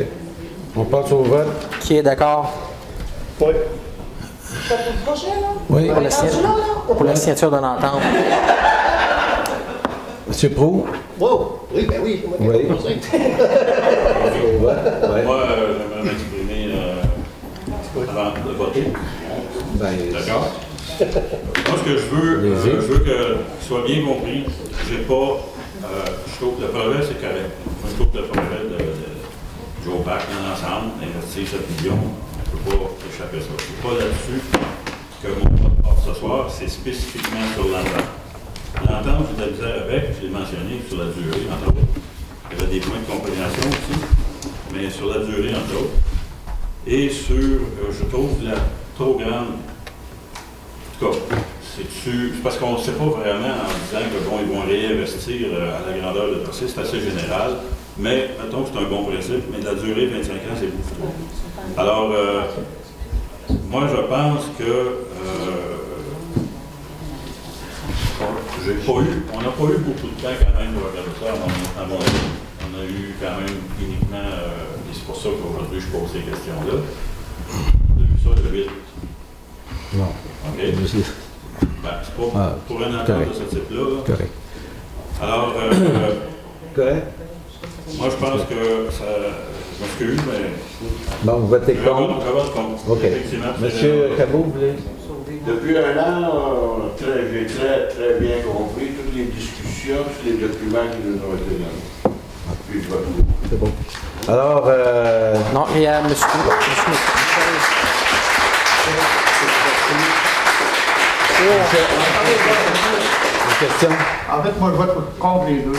On passe au vote. Qui est d'accord Oui. Pas pour le projet, là? Oui. pour la signature de l'entente? Monsieur Proulx? Wow! Oui, ben oui, c'est moi qui ai proposé. Au vote. Ouais. Moi, j'aimerais m'exprimer avant de voter. Ben, D'accord? Moi, ce que je veux, je veux que soit bien compris. J'ai pas. Je trouve que le projet, c'est correct. Moi, je trouve que le projet du GeoPark dans l'ensemble, investir 7 millions, on ne peut pas échapper à ça. C'est pas là-dessus que mon vote porte ce soir, c'est spécifiquement sur l'entente. L'entente, j'ai de la misère avec, je l'ai mentionné, sur la durée, entre autres. Il y avait des points de compréhension aussi, mais sur la durée, entre autres. Et sur, je trouve, la trop grande. En tout cas, c'est parce qu'on ne sait pas vraiment en disant que bon, ils vont réinvestir à la grandeur de dossier, c'est assez général. Mais, mettons que c'est un bon principe, mais la durée, 25 ans, c'est beaucoup trop. Alors, moi, je pense que on n'a pas eu beaucoup de temps quand même pour regarder ça, à mon avis. On a eu quand même uniquement, et c'est pour ça qu'aujourd'hui je pose ces questions-là. On a vu ça le 8. non. OK? Ben, c'est pas pour un entente de ce type-là. Correct. Alors, Correct. moi je pense que ça. Je m'excuse, mais. Bon, vous votez contre. Je vote contre. OK. Effectivement, Monsieur Cabot, vous voulez? Depuis un an, j'ai très bien compris toutes les discussions, tous les documents qui nous ont été donnés. Puis je vote pour. C'est bon. Alors, Non, il y a M. une question? En fait, moi, je vote contre les deux.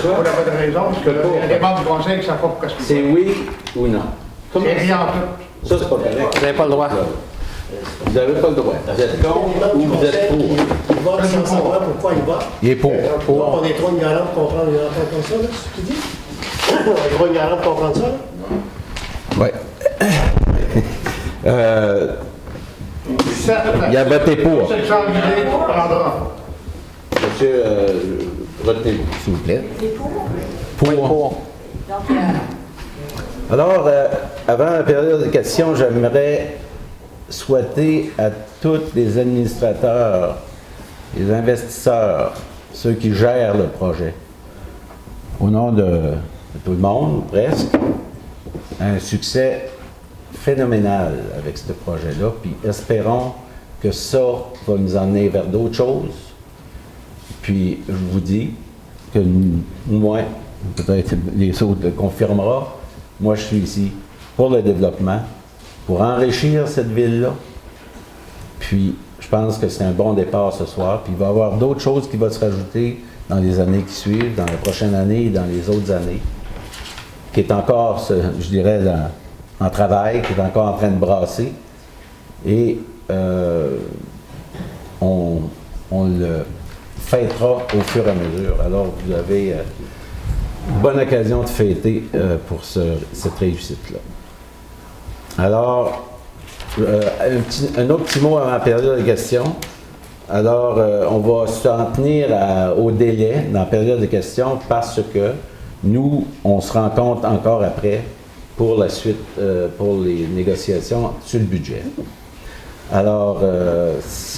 Pour la bonne raison, parce que il y a des membres du conseil qui ne savent pas pourquoi C'est oui ou non? C'est rien en tout. Ça, c'est pas correct. Vous n'avez pas le droit. Vous n'avez pas le droit. Vous êtes contre ou vous êtes pour? Il vote sans savoir pourquoi il vote. Il est pour. On est trop ignorants pour comprendre les ententes comme ça, là, c'est ce qu'il dit. On est trop ignorants pour comprendre ça, là. Oui. Il a voté pour. C'est ça l'idée qu'on prendra. Monsieur, retenez-vous, s'il vous plaît. Les pour? Pour. Donc, Alors, avant la période de questions, j'aimerais souhaiter à tous les administrateurs, les investisseurs, ceux qui gèrent le projet, au nom de tout le monde, presque, un succès phénoménal avec ce projet-là, puis espérons que ça va nous emmener vers d'autres choses. Puis, je vous dis que moi, peut-être les autres le confirmeront, moi je suis ici pour le développement, pour enrichir cette ville-là. Puis je pense que c'est un bon départ ce soir. Puis il va y avoir d'autres choses qui vont se rajouter dans les années qui suivent, dans la prochaine année et dans les autres années, qui est encore, je dirais, en travail, qui est encore en train de brasser. Et on le fêtera au fur et à mesure. Alors, vous avez une bonne occasion de fêter pour cette réussite-là. Alors, un autre petit mot avant la période de questions. Alors, on va s'en tenir au délai dans la période de questions parce que nous, on se rencontre encore après pour la suite, pour les négociations sur le budget. Alors,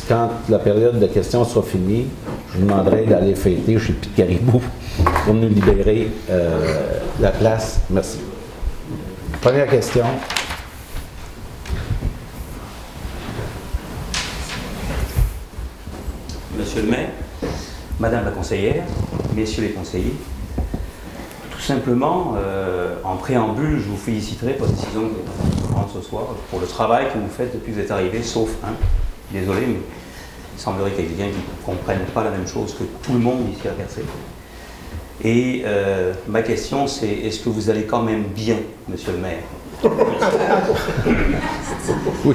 quand la période de questions sera finie, je vous demanderai d'aller fêter chez Pic Caribou pour nous libérer la place. Merci. Première question. Monsieur le maire, Madame la conseillère, Messieurs les conseillers, tout simplement, en préambule, je vous féliciterai pour la décision que vous allez prendre ce soir, pour le travail que vous faites depuis que vous êtes arrivé, sauf un. Désolé, mais il semblerait qu'il y ait quelqu'un qui ne comprenne pas la même chose que tout le monde ici à Percé. Et ma question, c'est est-ce que vous allez quand même bien, Monsieur le maire? Oui.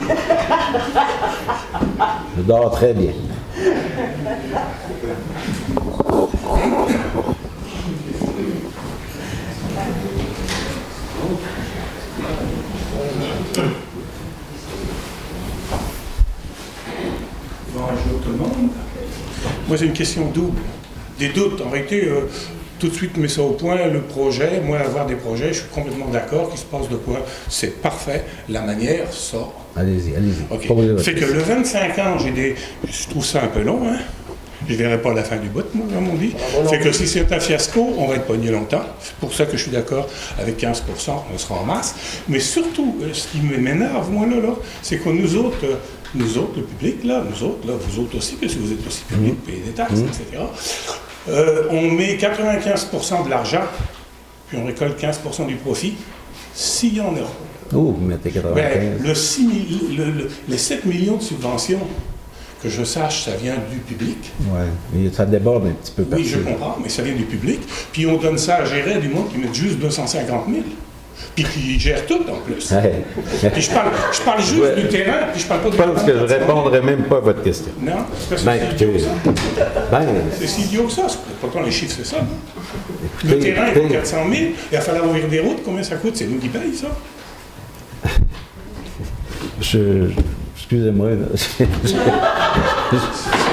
Je dors très bien. Bonjour tout le monde. Moi, c'est une question double. Des doutes. En réalité, tout de suite, mets ça au point. Le projet, moi, avoir des projets, je suis complètement d'accord qu'il se passe de quoi. C'est parfait. La manière, ça. Allez-y, allez-y. Okay. Fait que le 25 ans, je trouve ça un peu long, hein. Je ne verrai pas la fin du bout, moi, comme on dit. Fait que si c'est un fiasco, on va être pogné longtemps. C'est pour ça que je suis d'accord avec 15%, on sera en masse. Mais surtout, ce qui m'énerve, moi, là, c'est que nous autres, le public, là, vous autres aussi, parce que vous êtes aussi public, payez des taxes, etc. On met 95% de l'argent, puis on récolte 15% du profit, s'il y en a. Oh, vous mettez 95. Ben, les 7 millions de subventions, que je sache, ça vient du public. Oui, mais ça déborde un petit peu partout. Oui, je comprends, mais ça vient du public. Puis on donne ça à gérer à du monde qui met juste 250 000. Puis qui gère tout en plus. Hey. Puis je parle juste du terrain, puis je parle pas du terrain. Je pense que je ne répondrai même pas à votre question. Non, parce que c'est idiot ça. C'est si idiot que ça. Pourtant, les chiffres, c'est ça. Le terrain, il coûte 400 000. Il va falloir ouvrir des routes. Combien ça coûte? C'est nous qui payons ça. Excusez-moi.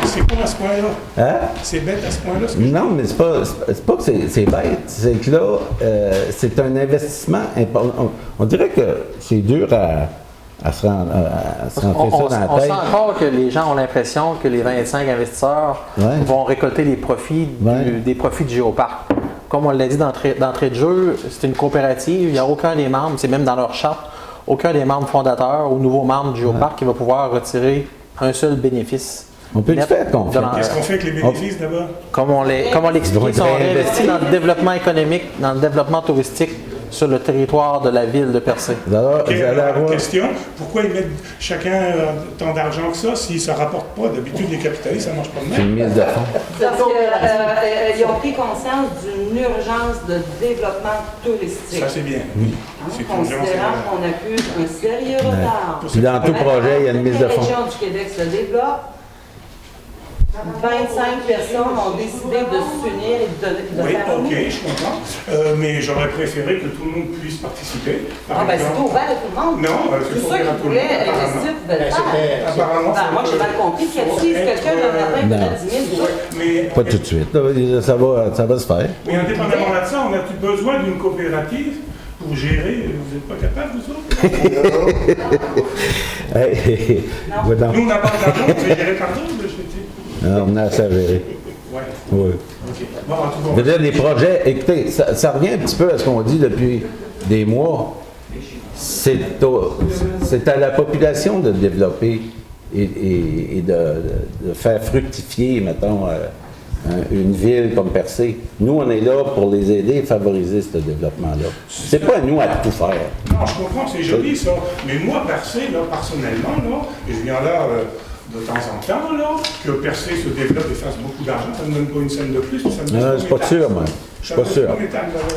C'est quoi à ce point-là? Hein? C'est bête à ce point-là? Non, mais c'est pas que c'est bête. C'est que là, c'est un investissement important. On dirait que c'est dur à se rentrer ça dans la tête. On sent encore que les gens ont l'impression que les 25 investisseurs vont récolter les profits des profits du Géoparc. Comme on l'a dit d'entrée de jeu, c'est une coopérative. Il n'y a aucun des membres, c'est même dans leur charte, aucun des membres fondateurs ou nouveaux membres du Géoparc qui va pouvoir retirer un seul bénéfice. On peut le faire confiance. Qu'est-ce qu'on fait avec les bénéfices d'abord? Comme on l'explique, ils sont réinvestis dans le développement économique, dans le développement touristique sur le territoire de la ville de Percé. Question, pourquoi ils mettent chacun tant d'argent que ça si ça ne rapporte pas? D'habitude, les capitalistes, ça ne marche pas de même. C'est une mise de fonds. Parce qu'ils ont pris conscience d'une urgence de développement touristique. Ça, c'est bien, oui. Considérant qu'on accuse un sérieux retard. Puis dans tout projet, il y a une mise de fonds. La région du Québec se développe. 25 personnes ont décidé de s'unir et de oui, faire ok, je comprends. Mais j'aurais préféré que tout le monde puisse participer. Ben c'est ouvert à tout le monde. Non, c'est ceux qui voulaient investir pouvaient le faire. Apparemment, moi, j'ai mal compris qu'il y a si quelqu'un de matin qui a 10 000 mais pas tout de suite. Là, ça va se faire. Mais indépendamment de ça, on a-tu besoin d'une coopérative pour gérer? Vous n'êtes pas capable, vous autres? Nous, on n'a pas d'argent, on fait gérer par d'autres, je te dis. Non, on a assez à gérer. Oui. Okay. Bon, en tout cas, je veux dire, des projets, écoutez, ça revient un petit peu à ce qu'on dit depuis des mois. C'est à la population de développer et de faire fructifier, mettons, une ville comme Percé. Nous, on est là pour les aider et favoriser ce développement-là. C'est pas à nous à tout faire. Non, je comprends, c'est joli ça. Mais moi, Percé, là, personnellement, là, je viens là de temps en temps, là, que Percé se développe et fasse beaucoup d'argent, ça ne me donne pas une scène de plus. Ça me Non, je suis pas sûr, moi. Je suis pas sûr.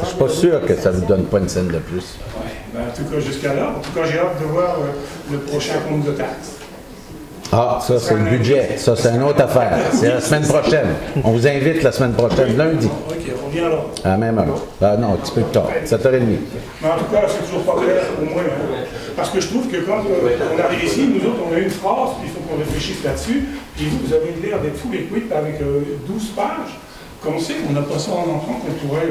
Je suis pas sûr que ça ne vous donne pas une scène de plus. Ouais, ben, en tout cas, jusqu'à là. En tout cas, j'ai hâte de voir le prochain compte de taxes. Ah, ça, c'est le budget. Ça, c'est une autre affaire. C'est la semaine prochaine. On vous invite la semaine prochaine, lundi. OK, on revient là. À la même heure. Ah non, un petit peu plus tard. 7h30. Mais en tout cas, c'est toujours pas clair, au moins. Parce que je trouve que quand on arrive ici, nous autres, on a une phrase, puis il faut qu'on réfléchisse là-dessus. Puis vous avez l'air d'être full équipe avec 12 pages. Comme c'est, on n'a pas ça en entrant qu'on pourrait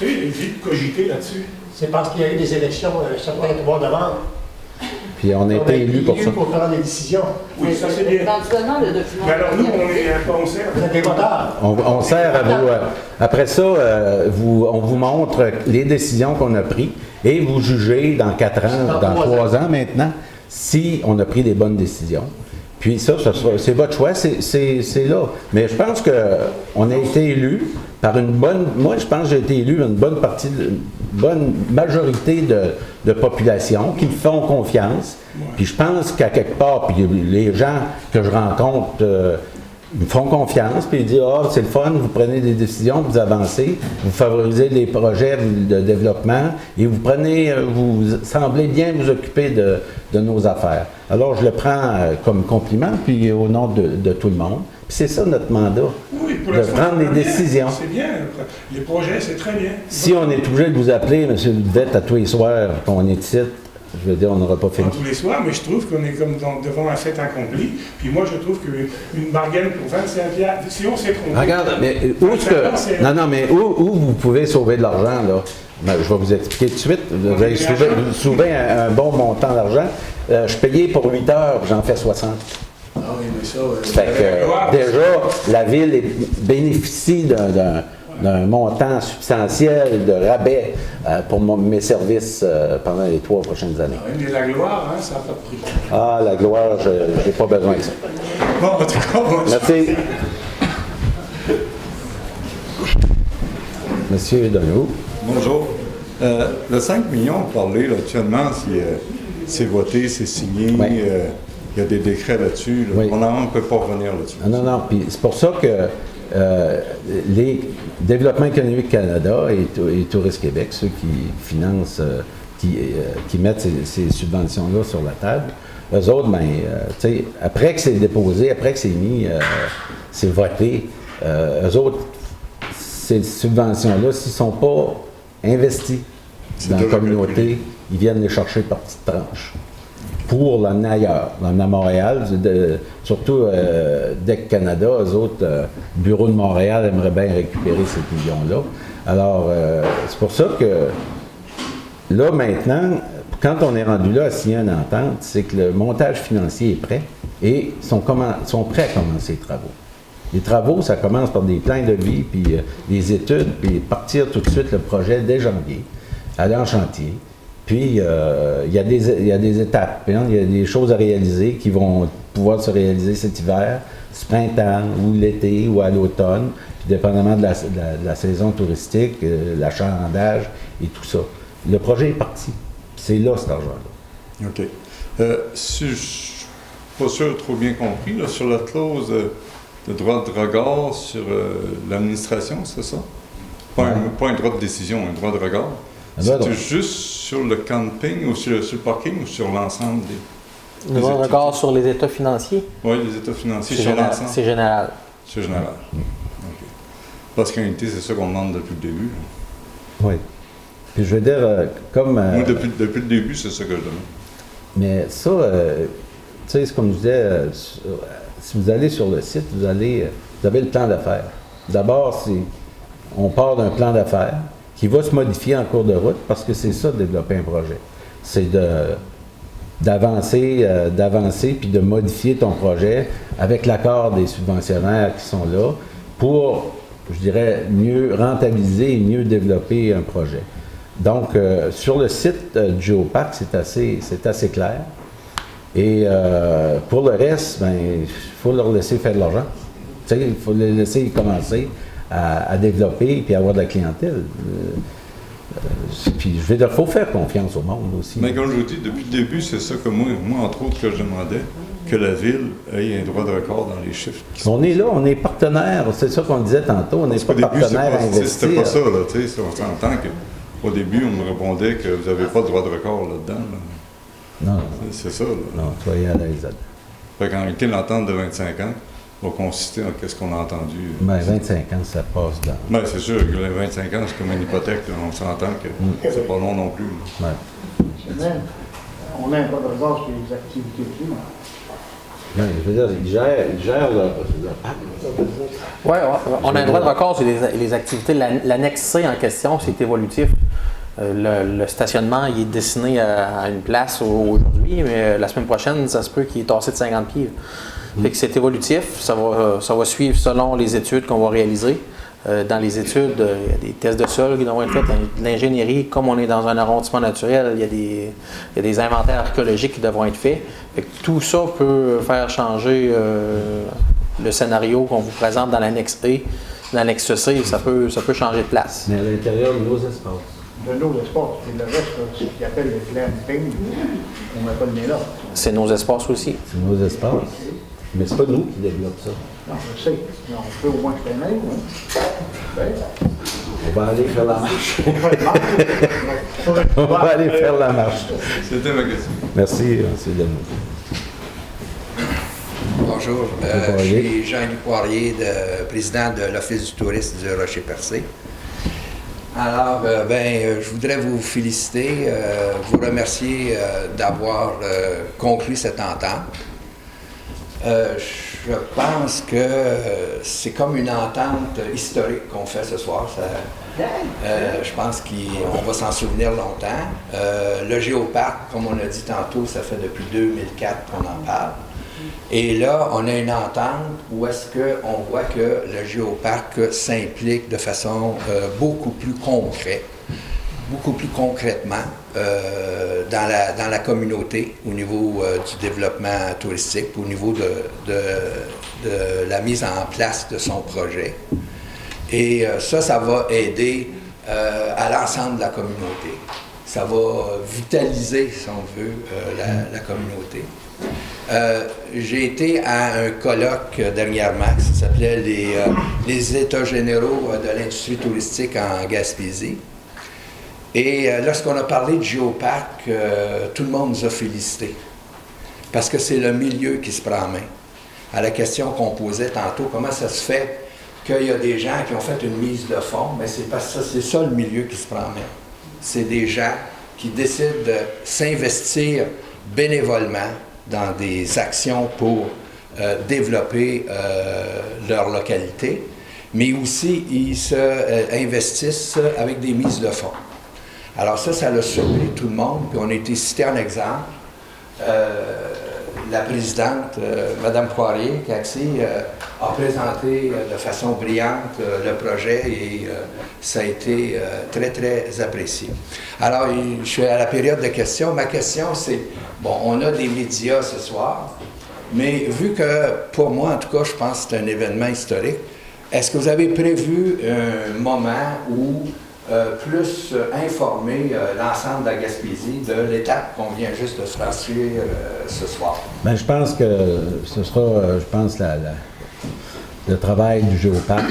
vite cogiter là-dessus. C'est parce qu'il y a eu des élections certains mois d'avant. Puis on a été élus pour ça. Pour prendre des décisions. Oui, ça c'est bien. Éventuellement, le document. Mais alors nous, on sert. Vous êtes des voteurs. On sert à vous. Après ça, on vous montre les décisions qu'on a prises et vous jugez dans 4 ans, dans 3 ans maintenant, si on a pris les bonnes décisions. Puis ça c'est votre choix, c'est là. Mais je pense qu'on a été élu par une bonne... Moi, je pense que j'ai été élu une bonne partie, une bonne majorité de population qui me font confiance. Puis je pense qu'à quelque part, puis les gens que je rencontre me font confiance, puis ils disent « Ah, c'est le fun, vous prenez des décisions, vous avancez, vous favorisez les projets de développement et vous semblez bien vous occuper de nos affaires. » Alors, je le prends comme compliment, puis au nom de tout le monde. Puis c'est ça notre mandat, oui, de prendre des décisions. C'est bien, les projets, c'est très bien. Si on est obligé de vous appeler, M. Duvette, à tous les soirs, qu'on est ici, je veux dire, on n'aura pas fini. Pas tous les soirs, mais je trouve qu'on est comme devant un fait accompli. Puis moi, je trouve qu'une bargaine pour 25$, si on s'est trompé... Regarde, mais où vous pouvez sauver de l'argent, là? Ben, je vais vous expliquer tout de suite. Vous avez sauvé un bon montant d'argent. Je payais pour 8 heures, j'en fais 60. Ah oui, mais ça... Fait que, déjà, la ville bénéficie d'un montant substantiel de rabais pour mes services pendant les 3 prochaines années. Ah oui, mais la gloire, hein, ça n'a pas de prix. Ah, la gloire, je n'ai pas besoin de ça. Bon, en tout cas, merci. Monsieur Donneau. Bonjour. Le 5 millions parlé, là, actuellement, c'est voté, c'est signé. Oui. Il y a des décrets là-dessus. Là. Oui. On ne peut pas revenir là-dessus. Non, puis c'est pour ça que les Développement économique Canada et Tourisme Québec, ceux qui financent, qui mettent ces subventions-là sur la table, eux autres, tu sais, après que c'est déposé, après que c'est mis, c'est voté, eux autres, ces subventions-là, s'ils ne sont pas investis dans la communauté, ils viennent les chercher par petites tranches pour l'emmener ailleurs, l'emmener à Montréal, surtout DEC Canada, eux autres, Bureau de Montréal aimerait bien récupérer ces millions-là. Alors, c'est pour ça que là, maintenant, quand on est rendu là à signer une entente, c'est que le montage financier est prêt et sont prêts à commencer les travaux. Les travaux, ça commence par des plans de vie, puis des études, puis partir tout de suite le projet dès janvier, aller en chantier. Puis, il y a des étapes, hein, il y a des choses à réaliser qui vont pouvoir se réaliser cet hiver, ce printemps, ou l'été, ou à l'automne, puis dépendamment de la saison touristique, l'achalandage et tout ça. Le projet est parti. C'est là, cet argent-là. OK. Si je ne suis pas sûr trop bien compris, là, sur la clause de droit de regard sur l'administration, c'est ça? Pas un droit de décision, un droit de regard. C'est juste sur le camping ou sur le parking ou sur l'ensemble des... Le droit de regard sur les états financiers? Oui, les états financiers sur l'ensemble. C'est général. C'est général. OK. Parce qu'en réalité, c'est ça qu'on demande depuis le début. Oui. Puis je veux dire, comme... Moi, depuis le début, c'est ça que je demande. Mais ça, tu sais, c'est comme je disais, si vous allez sur le site, vous avez le plan d'affaires. D'abord, on part d'un plan d'affaires qui va se modifier en cours de route parce que c'est ça, de développer un projet. C'est d'avancer puis de modifier ton projet avec l'accord des subventionnaires qui sont là pour, je dirais, mieux rentabiliser et mieux développer un projet. Donc, sur le site du Géoparc, c'est assez clair. Et pour le reste, il faut leur laisser faire de l'argent. Tu sais, il faut les laisser commencer à développer puis avoir de la clientèle. Puis, je veux dire, il faut faire confiance au monde aussi. Mais comme je vous dis, depuis le début, c'est ça que moi, entre autres, que je demandais, que la Ville ait un droit de record dans les chiffres. On est là, on est partenaire, c'est ça qu'on disait tantôt, on n'est pas partenaire à investir. C'était pas ça, là, tu sais, on s'entend qu'au début, on me répondait que vous n'avez pas le droit de record là-dedans. Là. Non. C'est ça, là. Non, soyez à l'aise. Fait qu'en réalité, l'entente de 25 ans va consister en qu'est-ce qu'on a entendu. Ben, 25 ans, ça passe dans... Ben, c'est sûr que les 25 ans, c'est comme une hypothèque, là. On s'entend que c'est pas long non plus. Ouais. On a un droit de regard sur les activités aussi. Ben, je veux dire, ils gèrent leur Oui, on a un droit de record sur les activités. L'annexe C en question, c'est évolutif. Le stationnement, il est destiné à une place aujourd'hui, mais la semaine prochaine, ça se peut qu'il est tassé de 50 pieds. Fait que c'est évolutif, ça va suivre selon les études qu'on va réaliser. Dans les études, il y a des tests de sol qui doivent être faits, l'ingénierie, comme on est dans un arrondissement naturel, il y a des inventaires archéologiques qui devront être faits. Fait que tout ça peut faire changer le scénario qu'on vous présente dans l'annexe E. L'annexe C, ça peut changer de place. Mais à l'intérieur de nos espaces. De nos espaces. Et le reste, ce qu'ils appellent le glamping, on n'a pas le nez là. C'est nos espaces aussi. C'est nos espaces. Mais c'est pas nous qui développons ça. Non, je sais. Mais on peut au moins se connaître. On va aller faire la marche. On va aller faire la marche. C'était ma question. Merci, M. Denis. Bonjour, je suis Jean-Luc Poirier, président de l'Office du tourisme du Rocher-Percé. Alors, je voudrais vous féliciter, vous remercier d'avoir conclu cette entente. Je pense que c'est comme une entente historique qu'on fait ce soir. Je pense qu'on va s'en souvenir longtemps. Le géoparc, comme on a dit tantôt, ça fait depuis 2004 qu'on en parle. Et là, on a une entente où est-ce qu'on voit que le géoparc s'implique de façon beaucoup plus concrètement dans la communauté au niveau du développement touristique, au niveau de la mise en place de son projet. Et ça va aider à l'ensemble de la communauté. Ça va vitaliser, si on veut, la communauté. J'ai été à un colloque dernièrement qui s'appelait les États généraux de l'industrie touristique en Gaspésie. Et lorsqu'on a parlé de géoparc, tout le monde nous a félicités. Parce que c'est le milieu qui se prend en main. À la question qu'on posait tantôt, comment ça se fait qu'il y a des gens qui ont fait une mise de fonds, mais c'est parce que c'est ça le milieu qui se prend en main. C'est des gens qui décident de s'investir bénévolement dans des actions pour développer leur localité, mais aussi ils investissent avec des mises de fonds. Alors ça a surpris tout le monde, puis on a été cité en exemple. La présidente, Mme Poirier, Cathy, a présenté de façon brillante le projet et ça a été très, très apprécié. Alors, je suis à la période de questions. Ma question, c'est, bon, on a des médias ce soir, mais vu que, pour moi, en tout cas, je pense que c'est un événement historique, est-ce que vous avez prévu un moment où plus informer l'ensemble de la Gaspésie de l'étape qu'on vient juste de se franchir ce soir? Bien, je pense que ce sera, le travail du géoparc.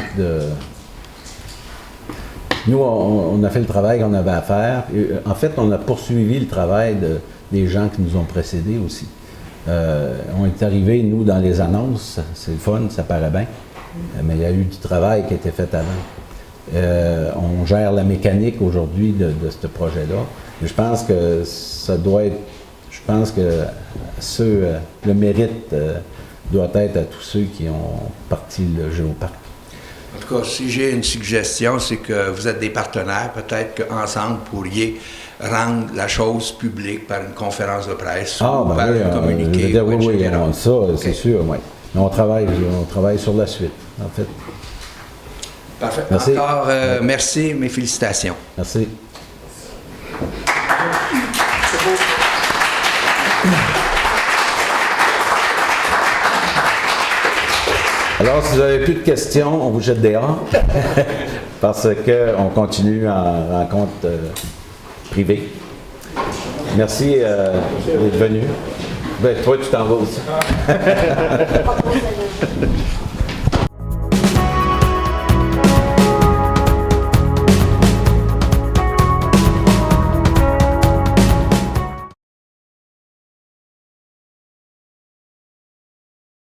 Nous, on a fait le travail qu'on avait à faire. Et, en fait, on a poursuivi le travail des gens qui nous ont précédés aussi. On est arrivés, nous, dans les annonces. C'est le fun, ça paraît bien. Mais il y a eu du travail qui a été fait avant. On gère la mécanique aujourd'hui de ce projet-là. Je pense que ça doit être... Je pense que le mérite doit être à tous ceux qui ont parti le géoparc. En tout cas, si j'ai une suggestion, c'est que vous êtes des partenaires. Peut-être qu'ensemble, vous pourriez rendre la chose publique par une conférence de presse ou par un communiqué. Oui, ça, okay. C'est sûr, oui. On travaille sur la suite, en fait. Parfait. Merci. Encore, merci, mes félicitations. Merci. Alors, si vous n'avez plus de questions, on vous jette dehors. Parce qu'on continue en rencontre privée. Merci d'être venu. Ben, toi, tu t'en vas aussi.